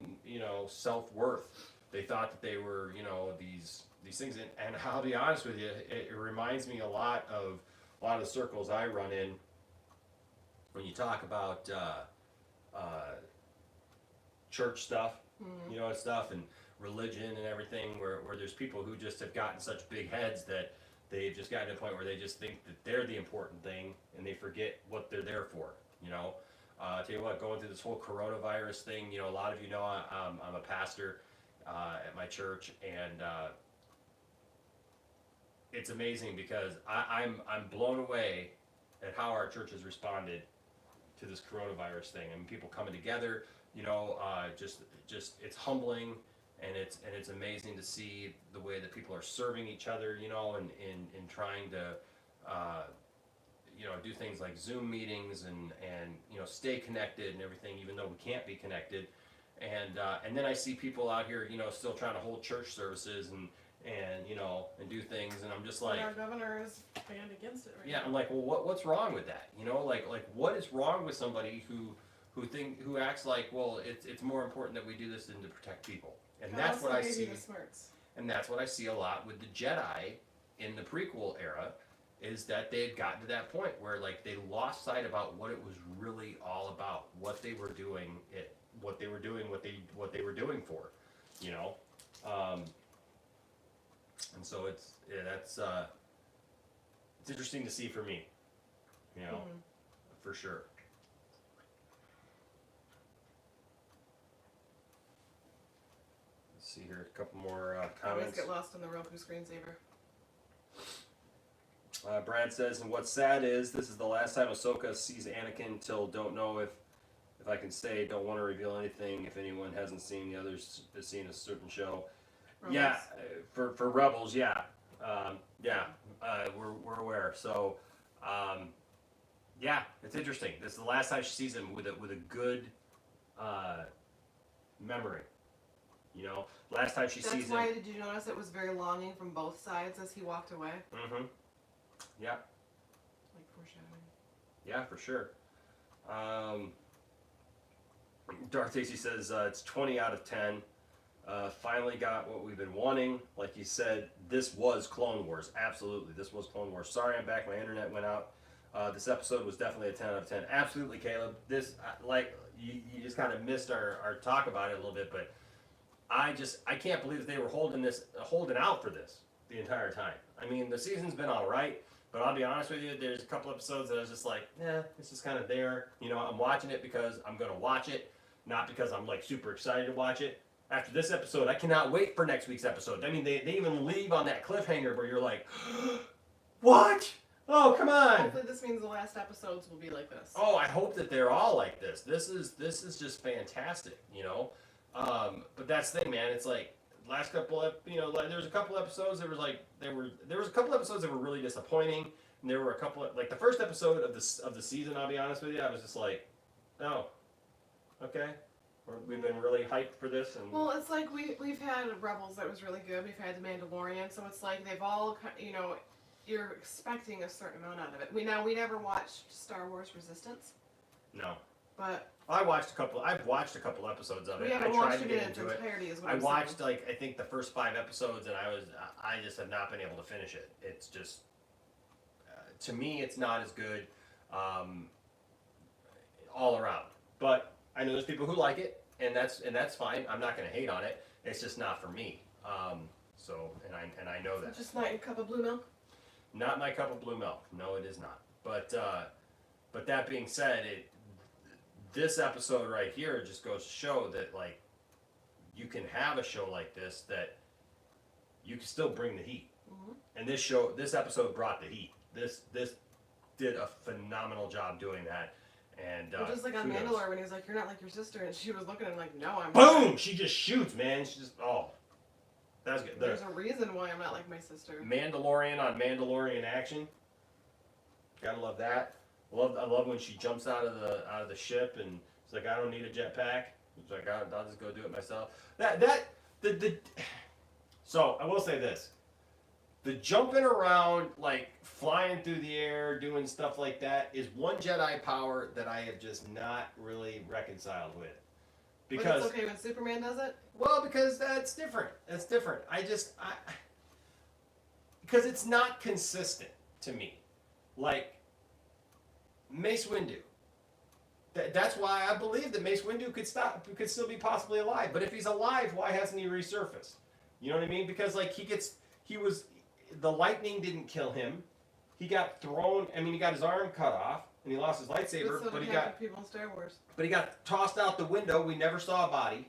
self-worth. They thought that they were, these things. And I'll be honest with you, it reminds me a lot of the circles I run in when you talk about church stuff, and stuff, and religion and everything, where there's people who just have gotten such big heads that they've just gotten to a point where they just think that they're the important thing, and they forget what they're there for, Tell you what, going through this whole coronavirus thing, a lot of I'm a pastor at my church, and it's amazing because I'm blown away at how our church has responded to this coronavirus thing. I mean, people coming together, just it's humbling, and it's amazing to see the way that people are serving each other, and in trying to do things like Zoom meetings and stay connected and everything, even though we can't be connected. And then I see people out here, still trying to hold church services and do things, and I'm just like, our governor is banned against it right now. I'm like, well, what's wrong with that? Like what is wrong with somebody who acts like, well, it's more important that we do this than to protect people, and that's what I see. The smarts. And that's what I see a lot with the Jedi in the prequel era, is that they had gotten to that point where like they lost sight about what it was really all about, what they were doing, what they were doing for, and so it's interesting to see for me, for sure. Let's see here, a couple more I always comments. get lost in the Roku screensaver. Brad says, and what's sad is this is the last time Ahsoka sees Anakin till don't know if I can say, don't want to reveal anything if anyone hasn't seen the others has seen a certain show. Rebels. Yeah, for Rebels, yeah. We're aware. So, yeah, it's interesting. This is the last time she sees him with a good memory. Last time she sees him. That's why, did you notice it was very longing from both sides as he walked away? Mm-hmm. Yeah. Like foreshadowing. Yeah, for sure. Darth Stacy says it's 20 out of 10. Finally got what we've been wanting. Like you said, this was Clone Wars. Absolutely, this was Clone Wars. Sorry, I'm back. My internet went out. This episode was definitely a 10 out of 10. Absolutely, Caleb. This, like, you just kind of missed our talk about it a little bit, but I can't believe that they were holding out for this the entire time. I mean, the season's been all right, but I'll be honest with you, there's a couple episodes that I was just like, it's just kind of there. I'm watching it because I'm going to watch it, not because I'm like super excited to watch it. After this episode, I cannot wait for next week's episode. I mean, they even leave on that cliffhanger where you're like, what? Oh, come on. Hopefully this means the last episodes will be like this. Oh, I hope that they're all like this. This is just fantastic, But that's the thing, man. It's like last couple of, like there was a couple episodes that was like there was a couple episodes that were really disappointing, and there were a couple of, like the first episode of the season. I'll be honest with you, I was just like, oh, okay. We've been really hyped for this, and well, it's like we've had Rebels that was really good. We've had The Mandalorian, so it's like they've all, you're expecting a certain amount out of it. We never watched Star Wars Resistance. No. But I've watched a couple episodes of it. We haven't I tried watched to it get in its into it. entirety, is what I I'm watched saying. I think the first 5 episodes, and I just have not been able to finish it. It's just to me, it's not as good all around. But I know there's people who like it, and that's fine. I'm not going to hate on it. It's just not for me. So I know that. Just not your cup of blue milk? Not my cup of blue milk. No, it is not. But that being said, this episode right here just goes to show that like you can have a show like this that you can still bring the heat. Mm-hmm. and this episode brought the heat. This did a phenomenal job doing that. And just like on Mandalore when he was like, "You're not like your sister," and she was looking at him like, "No, I'm." Boom! Not. She just shoots, man. She just that was good. There's a reason why I'm not like my sister. Mandalorian on Mandalorian action. Gotta love that. I love when she jumps out of the ship and it's like, I don't need a jetpack. It's like, I'll just go do it myself. So I will say this: the jumping around, like flying through the air, doing stuff like that, is one Jedi power that I have just not really reconciled with. Because but it's okay when Superman does it? Well, because that's different. That's different. Because it's not consistent to me. Like Mace Windu. That's why I believe that Mace Windu could still be possibly alive. But if he's alive, why hasn't he resurfaced? You know what I mean? Because like the lightning didn't kill him. He got thrown. I mean, he got his arm cut off and he lost his lightsaber. But people in Star Wars. But he got tossed out the window. We never saw a body.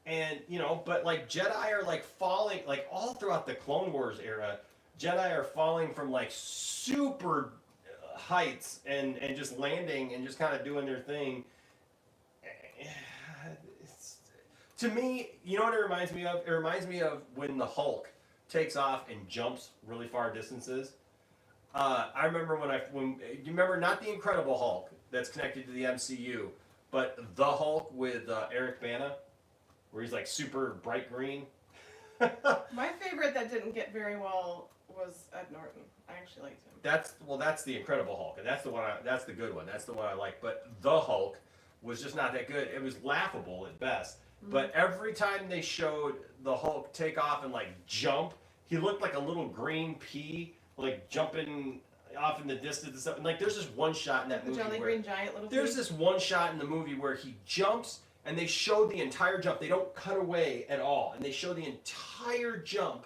And, but like Jedi are like falling, like all throughout the Clone Wars era, Jedi are falling from like super heights and just landing and just kind of doing their thing. To me, you know what it reminds me of? It reminds me of when the Hulk takes off and jumps really far distances. I remember when you remember not the Incredible Hulk that's connected to the MCU, but the Hulk with Eric Bana, where he's like super bright green. My favorite that didn't get very well was Ed Norton. I actually liked him. That's the Incredible Hulk, and that's the one. That's the good one. That's the one I like. But the Hulk was just not that good. It was laughable at best. Mm-hmm. But every time they showed the Hulk take off and like jump, he looked like a little green pea, like jumping off in the distance and stuff. And like there's this one shot in that movie Jolly where Green Giant little. There's this one shot in the movie where he jumps. And they show the entire jump. They don't cut away at all. And they show the entire jump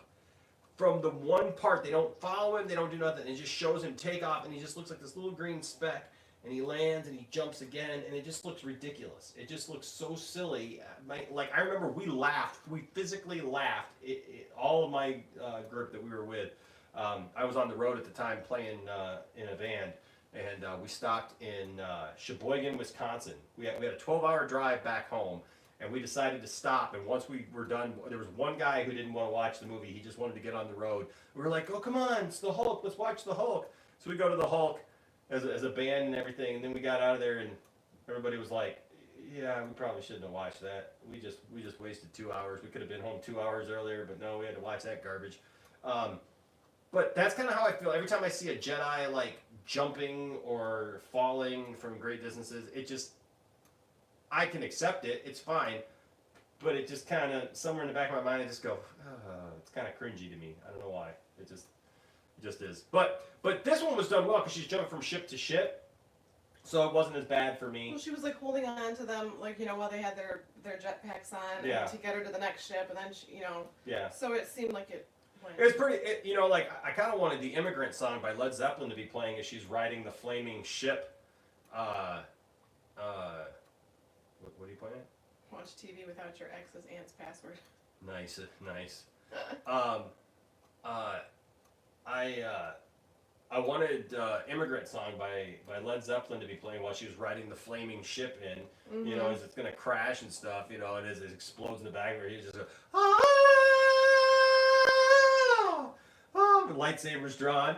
from the one part. They don't follow him. They don't do nothing. It just shows him take off. And he just looks like this little green speck. And he lands and he jumps again. And it just looks ridiculous. It just looks so silly. I remember we laughed. We physically laughed. All of my group that we were with. I was on the road at the time playing in a band. And we stopped in Sheboygan, Wisconsin. We had a 12-hour drive back home, and we decided to stop. And once we were done, there was one guy who didn't want to watch the movie. He just wanted to get on the road. We were like, "Oh, come on, it's the Hulk. Let's watch the Hulk." So we go to the Hulk as a band and everything. And then we got out of there, and everybody was like, "Yeah, we probably shouldn't have watched that. We just wasted 2 hours. We could have been home 2 hours earlier, but no, we had to watch that garbage." But that's kind of how I feel every time I see a Jedi like jumping or falling from great distances. I can accept it. It's fine. But it just kind of, somewhere in the back of my mind, I just go, it's kind of cringy to me. I don't know why. It just is. But this one was done well because she's jumping from ship to ship. So it wasn't as bad for me. Well, she was like holding on to them, like, while they had their jetpacks on, yeah, to get her to the next ship, and then she, Yeah. So it seemed like it. It was pretty, like, I kind of wanted the Immigrant Song by Led Zeppelin to be playing as she's riding the flaming ship. What are you playing? Watch TV without your ex's aunt's password. Nice. I wanted Immigrant Song by Led Zeppelin to be playing while she was riding the flaming ship in, Mm-hmm. As it's going to crash and stuff, and as it explodes in the back where he just goes, the lightsaber's drawn.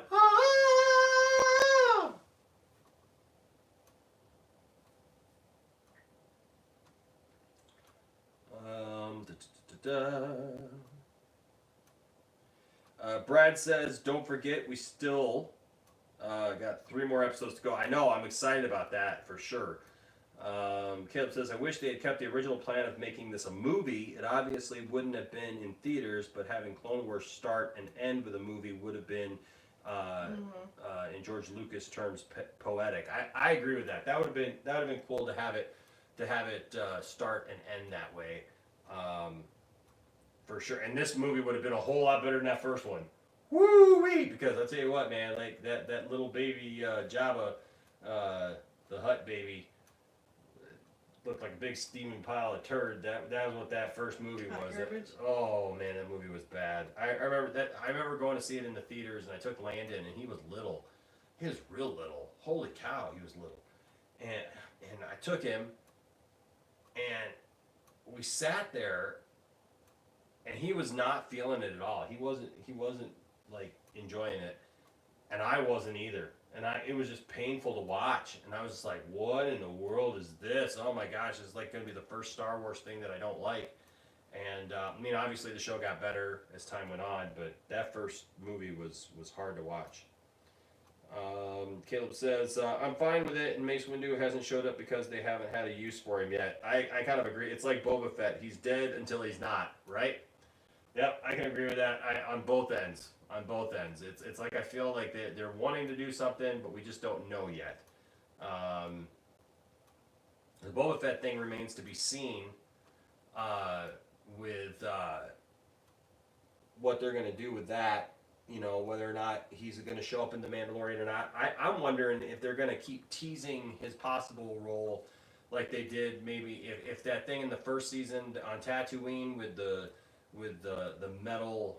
Brad says, don't forget, we still got 3 more episodes to go. I know, I'm excited about that for sure. Caleb says, I wish they had kept the original plan of making this a movie. It obviously wouldn't have been in theaters, but having Clone Wars start and end with a movie would have been, in George Lucas terms, poetic. I agree with that. That would have been cool to have it start and end that way, for sure. And this movie would have been a whole lot better than that first one. Woo-wee! Because I'll tell you what, man, like that little baby Jabba, the Hutt baby, looked like a big steaming pile of turd. That was what that first movie was. Oh man, that movie was bad. I remember that. I remember going to see it in the theaters, and I took Landon, and he was little. He was real little. Holy cow, he was little. And I took him, and we sat there, and he was not feeling it at all. He wasn't like enjoying it, and I wasn't either. And it was just painful to watch. And I was just like, what in the world is this? Oh my gosh, it's like going to be the first Star Wars thing that I don't like. And I mean, obviously the show got better as time went on, but that first movie was hard to watch. Caleb says, I'm fine with it, and Mace Windu hasn't showed up because they haven't had a use for him yet. I kind of agree. It's like Boba Fett. He's dead until he's not, right? Yep, I can agree with that on both ends. On both ends. It's like I feel like they're wanting to do something, but we just don't know yet. The Boba Fett thing remains to be seen with what they're going to do with that. You know, whether or not he's going to show up in The Mandalorian or not. I'm wondering if they're going to keep teasing his possible role like they did maybe if that thing in the first season on Tatooine with the metal,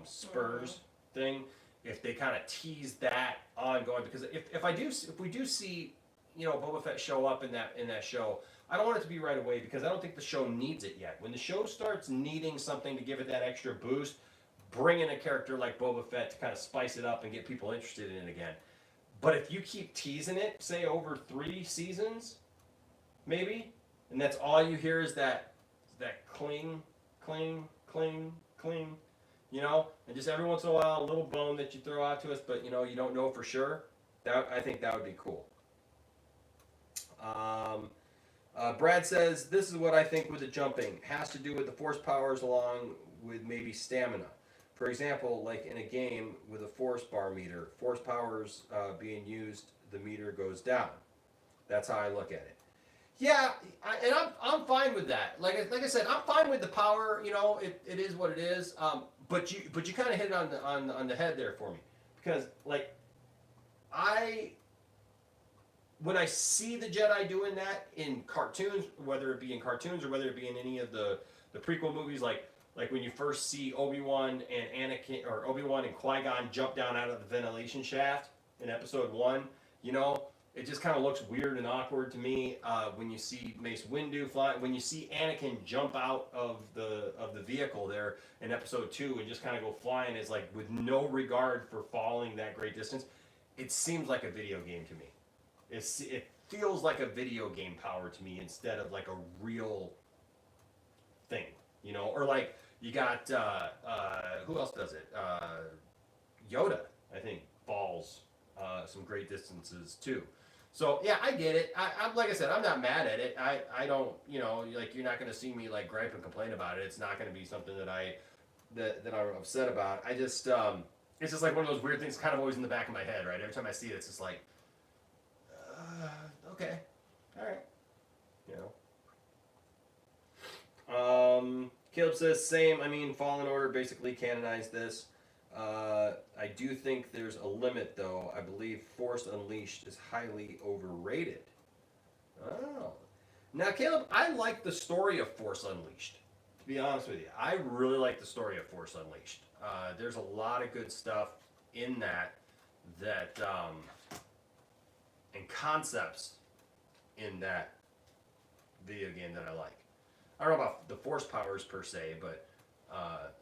spurs thing, if they kind of tease that ongoing, because if we do see, Boba Fett show up in that show, I don't want it to be right away because I don't think the show needs it yet. When the show starts needing something to give it that extra boost, bring in a character like Boba Fett to kind of spice it up and get people interested in it again. But if you keep teasing it, say over 3 seasons, maybe, and that's all you hear is that cling, cling, cling, cling, and just every once in a while a little bone that you throw out to us, but you don't know for sure. I think that would be cool. Brad says, this is what I think with the jumping. Has to do with the force powers along with maybe stamina. For example, like in a game with a force bar meter, force powers being used, the meter goes down. That's how I look at it. Yeah, and I'm fine with that. Like I said, I'm fine with the power. It is what it is. But you kind of hit it on the head there for me, because when I see the Jedi doing that in cartoons, whether it be in cartoons or whether it be in any of the prequel movies, like when you first see Obi-Wan and Anakin, or Obi-Wan and Qui-Gon jump down out of the ventilation shaft in Episode 1, it just kind of looks weird and awkward to me. When you see Mace Windu fly, when you see Anakin jump out of the vehicle there in Episode 2 and just kind of go flying, is like with no regard for falling that great distance. It seems like a video game to me. It feels like a video game power to me instead of like a real thing, or like you got who else does it? Yoda, I think, falls some great distances too. So yeah, I get it. I'm like I said, I'm not mad at it. I don't, you're not going to see me like gripe and complain about it. It's not going to be something that I'm upset about. I just it's just like one of those weird things kind of always in the back of my head, right? Every time I see it, it's just like, okay, all right, Caleb says, same. I mean, Fallen Order basically canonized this. I do think there's a limit, though. I believe Force Unleashed is highly overrated. Oh. Now, Caleb, I like the story of Force Unleashed. To be honest with you, I really like the story of Force Unleashed. There's a lot of good stuff in that and concepts in that video game that I like. I don't know about the Force powers per se, but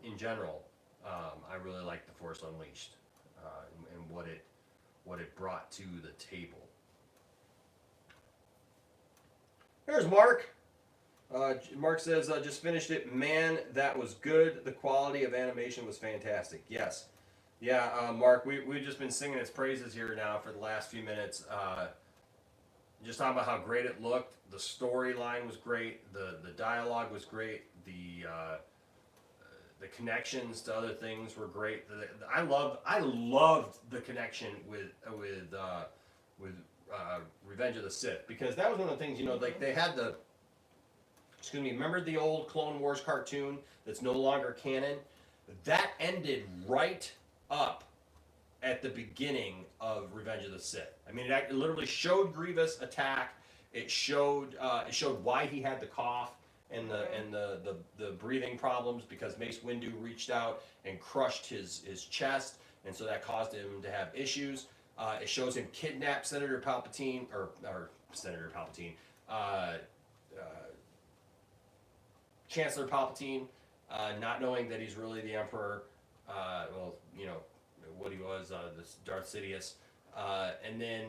in general, I really like the Force Unleashed and what it brought to the table. Here's Mark. Mark says, just finished it. Man, that was good. The quality of animation was fantastic. Yes. Yeah, Mark, we've just been singing its praises here now for the last few minutes. Just talking about how great it looked. The storyline was great. The dialogue was great. The connections to other things were great. I loved the connection with Revenge of the Sith, because that was one of the things, like they had remember the old Clone Wars cartoon that's no longer canon? That ended right up at the beginning of Revenge of the Sith. I mean, it literally showed Grievous attack, It showed why he had the cough and the breathing problems, because Mace Windu reached out and crushed his chest, and so that caused him to have issues. It shows him kidnap Senator Palpatine, or Senator Palpatine, Chancellor Palpatine, not knowing that he's really the Emperor. Well, you know what he was, this Darth Sidious, and then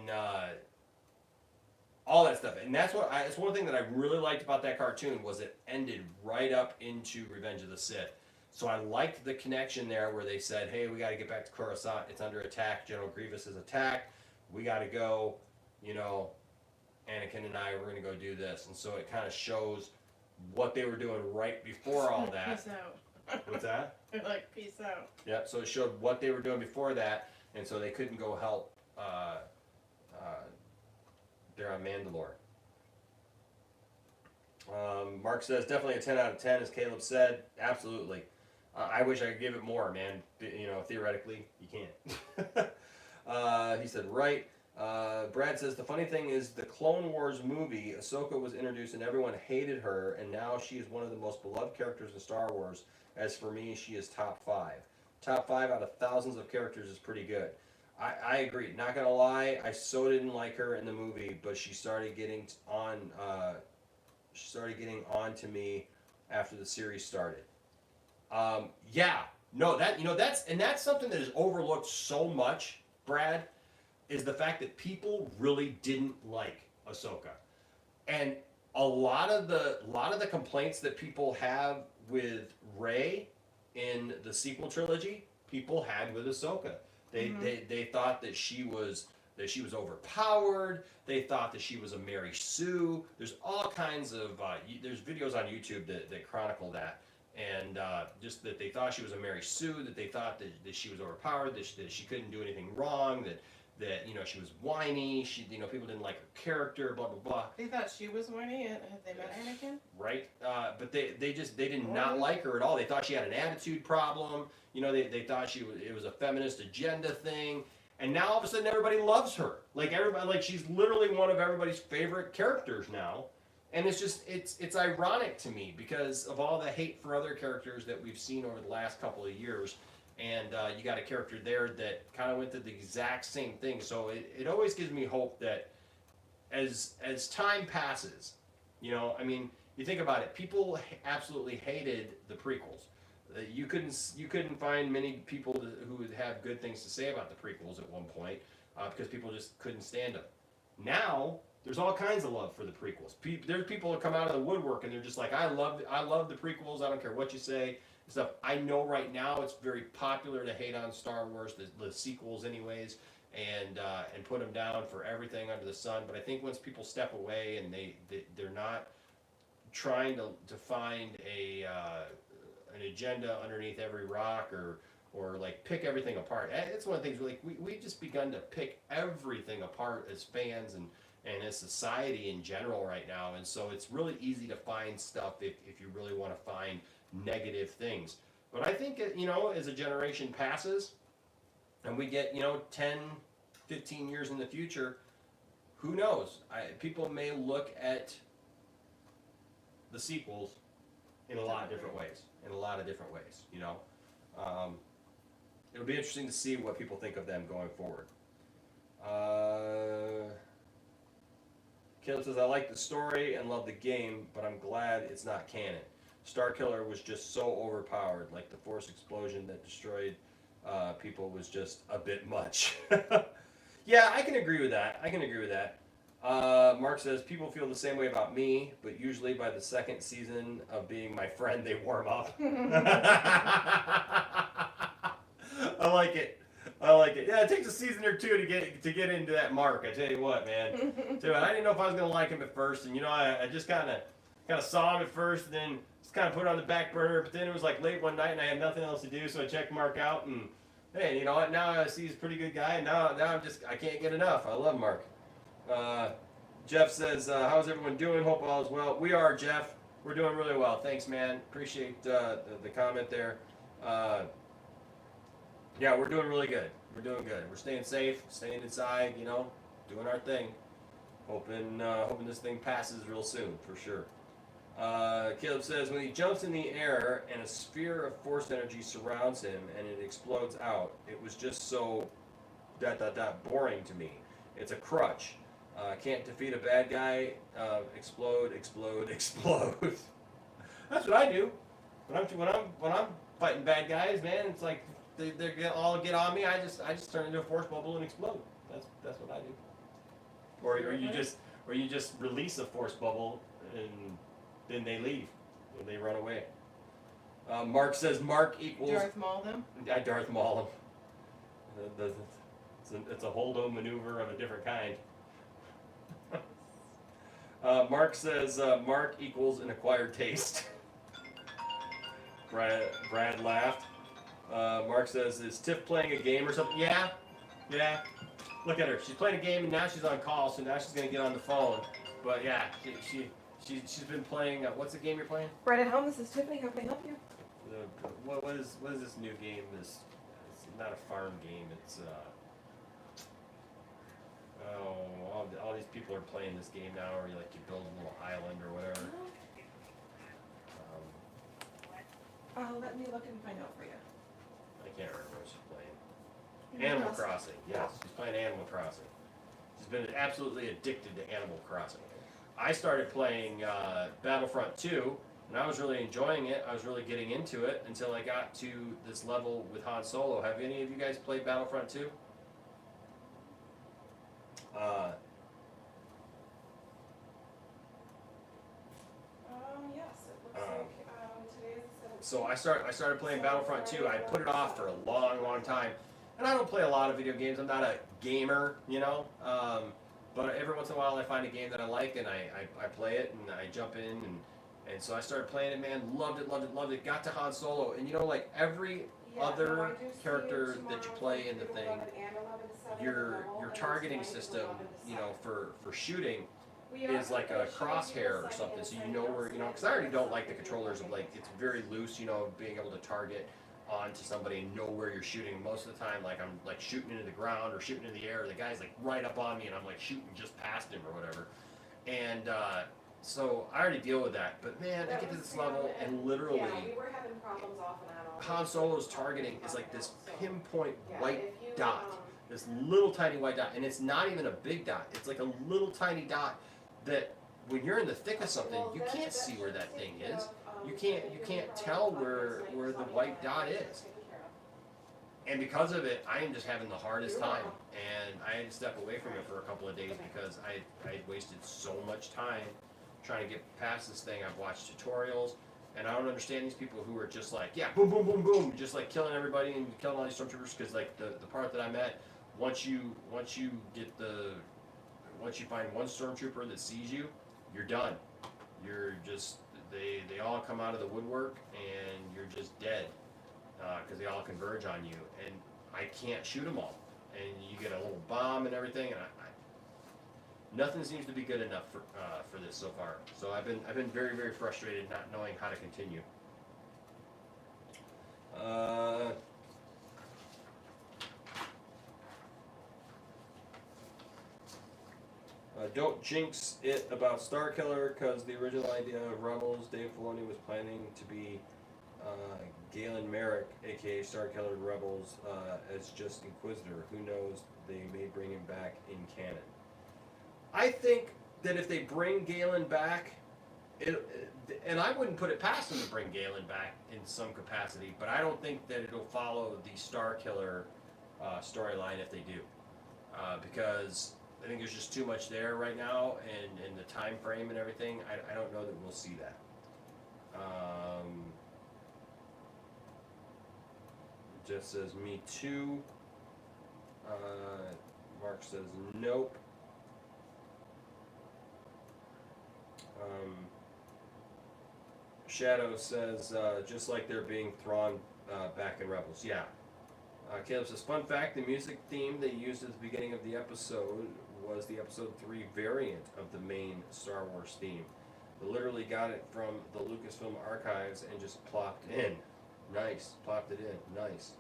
all that stuff. And that's it's one thing that I really liked about that cartoon, was it ended right up into Revenge of the Sith. So I liked the connection there where they said, hey, we got to get back to Coruscant. It's under attack. General Grievous is attacked. We got to go, you know, Anakin and I, we're going to go do this. And so it kind of shows what they were doing right before all that. Peace out. What's that? They're like, peace out. Yeah, so it showed what they were doing before that, and so they couldn't go help there on Mandalore. Mark says, definitely a 10 out of 10, as Caleb said. Absolutely. I wish I could give it more, man. You know, theoretically, you can't. He said, right. Brad says, the funny thing is, the Clone Wars movie, Ahsoka was introduced and everyone hated her, and now she is one of the most beloved characters in Star Wars. As for me, she is top 5. Top 5 out of thousands of characters is pretty good. I agree. Not gonna lie, I so didn't like her in the movie, but she started getting on. She started getting on to me after the series started. Yeah, no, that's something that is overlooked so much, Brad, is the fact that people really didn't like Ahsoka, and a lot of the complaints that people have with Rey in the sequel trilogy, people had with Ahsoka. They thought that she was overpowered. They thought that she was a Mary Sue. There's all kinds of there's videos on YouTube that chronicle that, and just that they thought she was a Mary Sue. That they thought that she was overpowered. That she couldn't do anything wrong. That you know, she was whiny. People didn't like her character. Blah blah blah. They thought she was whiny. Had they met Anakin? Right, but they did not like her at all. They thought she had an attitude problem. You know, they thought it was a feminist agenda thing. And now all of a sudden everybody loves her. Like she's literally one of everybody's favorite characters now. And it's ironic to me because of all the hate for other characters that we've seen over the last couple of years. And you got a character there that kind of went through the exact same thing. So it always gives me hope that as time passes, you know, I mean, you think about it, people absolutely hated the prequels. You couldn't find many people who would have good things to say about the prequels at one point because people just couldn't stand them. Now there's all kinds of love for the prequels. There's people that come out of the woodwork and they're just like, I love the prequels. I don't care what you say. Stuff. I know right now it's very popular to hate on Star Wars, the sequels, anyways, and put them down for everything under the sun. But I think once people step away and they're not trying to find an agenda underneath every rock or like pick everything apart. It's one of the things we've just begun to pick everything apart as fans and as society in general right now. And so it's really easy to find stuff if you really want to find negative things. But I think, you know, as a generation passes and we get, you know, 10, 15 years in the future, who knows? People may look at the sequels in a lot of different ways. You know, it'll be interesting to see what people think of them going forward. Caleb says, I like the story and love the game, but I'm glad it's not canon. Starkiller was just so overpowered, like the force explosion that destroyed people was just a bit much. Yeah, I can agree with that. Mark says, people feel the same way about me, but usually by the second season of being my friend, they warm up. I like it. Yeah, it takes a season or two to get into that Mark. I tell you what, man. I didn't know if I was going to like him at first, and you know, I just kind of saw him at first, and then just kind of put it on the back burner. But then it was like late one night, and I had nothing else to do, so I checked Mark out, and hey, you know what? Now I see he's a pretty good guy, and now I can't get enough. I love Mark. Jeff says, how's everyone doing? Hope all is well. We are, Jeff. We're doing really well. Thanks, man. Appreciate the comment there. Yeah, we're doing really good. We're doing good. We're staying safe, staying inside, you know, doing our thing. Hoping this thing passes real soon, for sure. Caleb says, when he jumps in the air and a sphere of force energy surrounds him and it explodes out, it was just so ... boring to me. It's a crutch. Can't defeat a bad guy. Explode. That's what I do. When I'm fighting bad guys, man, it's like they all get on me. I just turn into a force bubble and explode. That's what I do. Or you just release a force bubble and then they leave. Or they run away. Mark says Mark equals... Darth Maul them? I Darth Maul him. It's a hold-o maneuver of a different kind. Mark says Mark equals an acquired taste. Brad laughed. Mark says, is Tiff playing a game or something? Yeah. Look at her. She's playing a game and now she's on call, so now she's gonna get on the phone. But yeah, she's been playing. What's the game you're playing? Right at home. This is Tiffany. How can I help you? What is this new game? It's not a farm game. It's all these people are playing this game now, where you build a little island or whatever. Let me look and find out for you. I can't remember what she's playing. Animal Crossing. Yes, she's playing Animal Crossing. She's been absolutely addicted to Animal Crossing. I started playing Battlefront 2, and I was really enjoying it. I was really getting into it until I got to this level with Han Solo. Have any of you guys played Battlefront 2? Yes, it looks like today is the 17th. So I started playing Battlefront 2. I put it off for a long time. And I don't play a lot of video games. I'm not a gamer, but every once in a while I find a game that I like and I play it and I jump in and so I started playing it, man. Loved it. Got to Han Solo, and every other character that you play in the thing, your targeting system, for shooting is like a crosshair or something, so you know where, because I already don't like the controllers of it's very loose, being able to target onto somebody and know where you're shooting. Most of the time, I'm shooting into the ground or shooting in the air, the guy's right up on me and I'm shooting just past him or whatever. And so I already deal with that, but man, I get to this level and literally we were having problems off and on. Han Solo's targeting is this pinpoint white dot, this little tiny white dot, and it's not even a big dot. It's a little tiny dot that when you're in the thick of something, you can't see where that thing is. You can't tell where the white dot is. And because of it, I am just having the hardest time. And I had to step away from it for a couple of days because I had wasted so much time trying to get past this thing. I've watched tutorials, and I don't understand these people who are just boom, boom, boom, boom, just killing everybody and killing all these stormtroopers. Because the part that I'm at, once you find one stormtrooper that sees you, you're done. You're just they all come out of the woodwork and you're just dead because they all converge on you, and I can't shoot them all, and you get a little bomb and everything, and nothing seems to be good enough for this so far. So I've been very, very frustrated not knowing how to continue. Don't jinx it about Starkiller, because the original idea of Rebels, Dave Filoni was planning to be Galen Merrick, aka Starkiller in Rebels, as just Inquisitor. Who knows? They may bring him back in canon. I think that if they bring Galen back, and I wouldn't put it past them to bring Galen back in some capacity, but I don't think that it'll follow the Starkiller storyline if they do, because I think there's just too much there right now, and the time frame and everything. I don't know that we'll see that. Jeff says, me too. Mark says, nope. Shadow says, just like they're being Thrawn back in Rebels. Yeah. Caleb says, fun fact, the music theme they used at the beginning of the episode was the episode 3 variant of the main Star Wars theme. They literally got it from the Lucasfilm archives and just plopped it in. Nice. Plopped it in. Nice.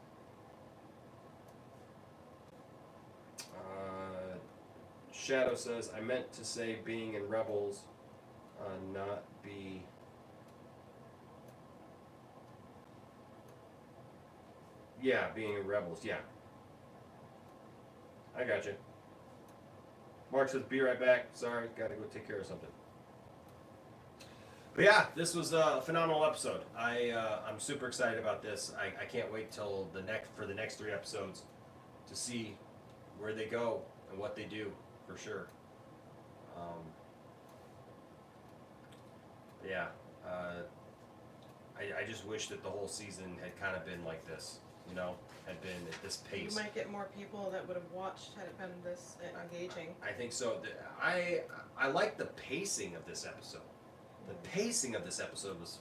Shadow says, I meant to say being in Rebels, not be. Yeah, being in Rebels, yeah. I got you. Mark says, be right back. Sorry, gotta go take care of something. But yeah, this was a phenomenal episode. I'm super excited about this. I can't wait till the next 3 episodes to see where they go and what they do, for sure. Yeah, I just wish that the whole season had kind of been like this, you know, had been at this pace. You might get more people that would have watched had it been this engaging. I think so. I like the pacing of this episode. The pacing of this episode was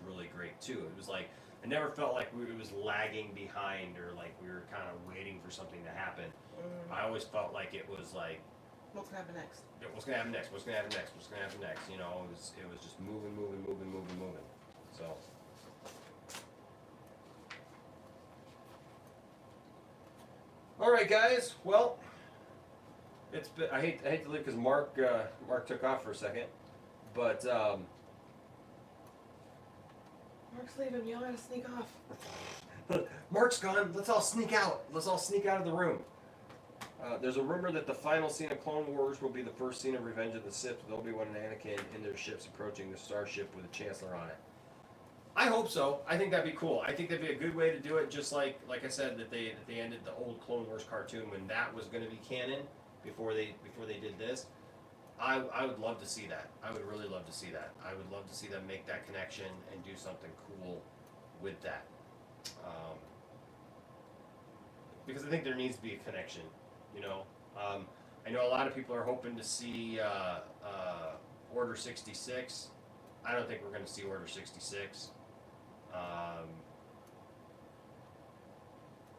really great too. It was like I never felt like it was lagging behind or like we were kind of waiting for something to happen. I always felt like it was like, what's gonna happen next? What's gonna happen next? What's gonna happen next? What's gonna happen next? You know, it was just moving. So. All right, guys. Well, it's been, I hate to leave because Mark took off for a second, but Mark's leaving. We all gotta sneak off. Mark's gone. Let's all sneak out. Let's all sneak out of the room. There's a rumor that the final scene of Clone Wars will be the first scene of Revenge of the Sith with Obi-Wan and Anakin in their ships approaching the starship with the Chancellor on it. I hope so. I think that'd be cool. I think that'd be a good way to do it. Just like I said, that they ended the old Clone Wars cartoon when that was going to be canon before they did this. I would love to see that. I would really love to see that. I would love to see them make that connection and do something cool with that. Because I think there needs to be a connection. You know, I know a lot of people are hoping to see Order 66. I don't think we're going to see Order 66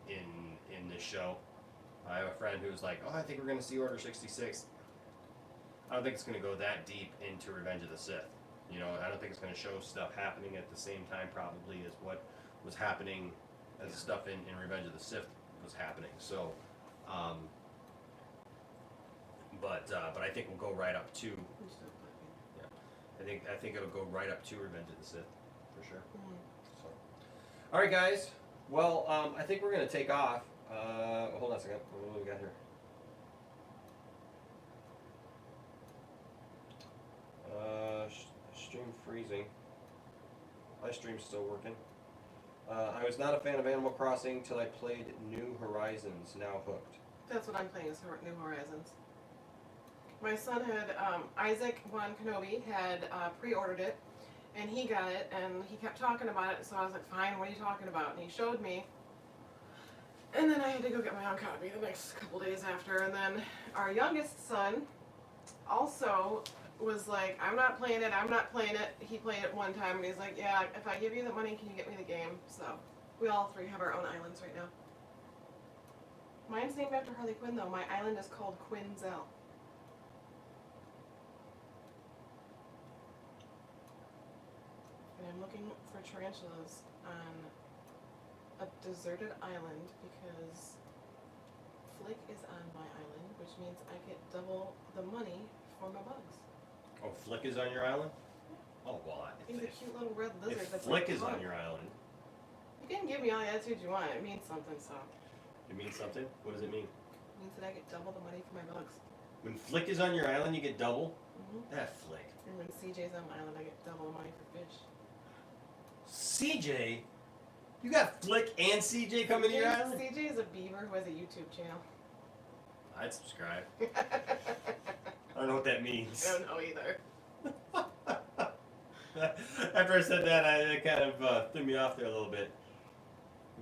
in this show. I have a friend who's like, oh, I think we're going to see Order 66. I don't think it's going to go that deep into Revenge of the Sith. You know, I don't think it's going to show stuff happening at the same time probably as what was happening as the stuff in Revenge of the Sith was happening. So, but I think we'll go right up to. Yeah, I think it'll go right up to Revenge of the Sith, for sure. So, all right, guys. Well, I think we're gonna take off. Hold on a second. What do we got here? Stream freezing. My stream's still working. I was not a fan of Animal Crossing till I played New Horizons. Now hooked. That's what I'm playing is New Horizons. My son had, Isaac One Kenobi had pre-ordered it, and he got it, and he kept talking about it, so I was like, fine, what are you talking about? And he showed me. And then I had to go get my own copy the next couple days after, and then our youngest son also was like, I'm not playing it. He played it one time, and he's like, yeah, if I give you the money, can you get me the game? So we all 3 have our own islands right now. Mine's named after Harley Quinn, though. My island is called Quinzel. And I'm looking for tarantulas on a deserted island because Flick is on my island, which means I get double the money for my bugs. Oh, Flick is on your island? Oh, well, He's a cute little red lizard. if That's Flick like is fun. on your island, You can give me all the attitude you want. It means something, so. it means something? What does it mean? It means that I get double the money for my bugs. When Flick is on your island, you get double? Mm-hmm. That Flick. And when CJ's on my island, I get double the money for fish. CJ? You got Flick and CJ coming to your island? CJ is a beaver who has a YouTube channel. I'd subscribe. I don't know what that means. I don't know either. After I said that, it kind of threw me off there a little bit.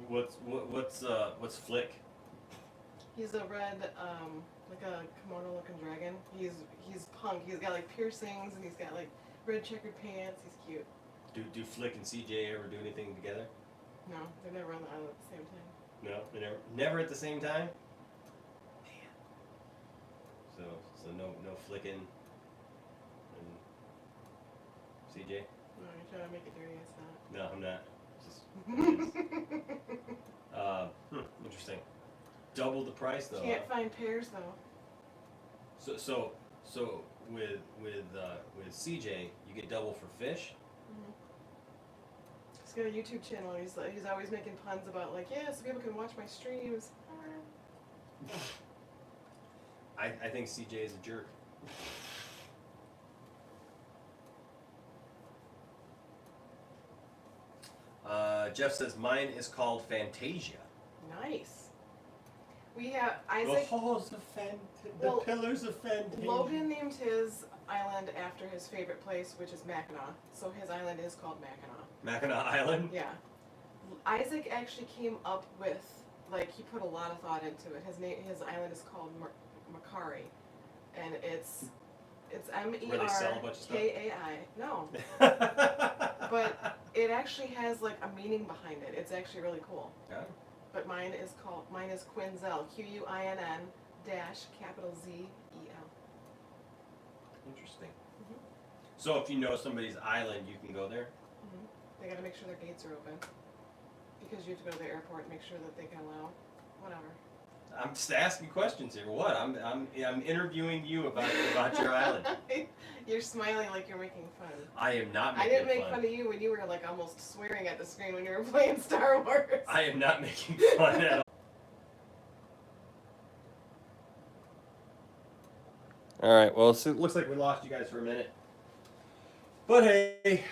What's Flick? He's a red, like a kimono-looking dragon. He's punk. He's got like piercings and he's got like red checkered pants. He's cute. Do Flick and CJ ever do anything together? No, they're never on the island at the same time. No, they never at the same time. Man. So no flicking. And CJ. No, you're trying to make it dirty. It's not. No, I'm not. Just interesting. Double the price though. Can't find pairs though. So with CJ, you get double for fish. He's got a YouTube channel. He's always making puns about like, yeah, so people can watch my streams. I think CJ is a jerk. Jeff says mine is called Fantasia. Nice. We have The Isaac. halls of the pillars of Fantasia. Logan named his island after his favorite place, which is Mackinac. So his island is called Mackinac. Mackinac Island. Yeah. Isaac actually came up with, like, he put a lot of thought into it. His island is called Macari, and it's Where they sell a bunch of stuff? MERKAI. No. But it actually has like a meaning behind it. It's actually really cool. Yeah. But mine is Quinzel, QUINN dash capital ZEL. Interesting. So if you know somebody's island, you can go there. They gotta make sure their gates are open because you have to go to the airport and make sure that they can allow whatever. I'm just asking questions here. What? I'm interviewing you about your island. You're smiling like you're making fun. I am not I making didn't make fun of you when you were like almost swearing at the screen when you were playing Star Wars. I am not making fun at all. All right. Well, so it looks like we lost you guys for a minute. But hey,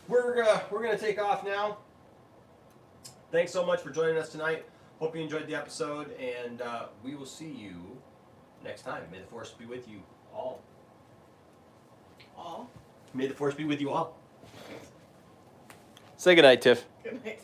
we're gonna take off now. Thanks so much for joining us tonight. Hope you enjoyed the episode, and we will see you next time. May the Force be with you all. All? May the Force be with you all. Say goodnight, Tiff. Good night.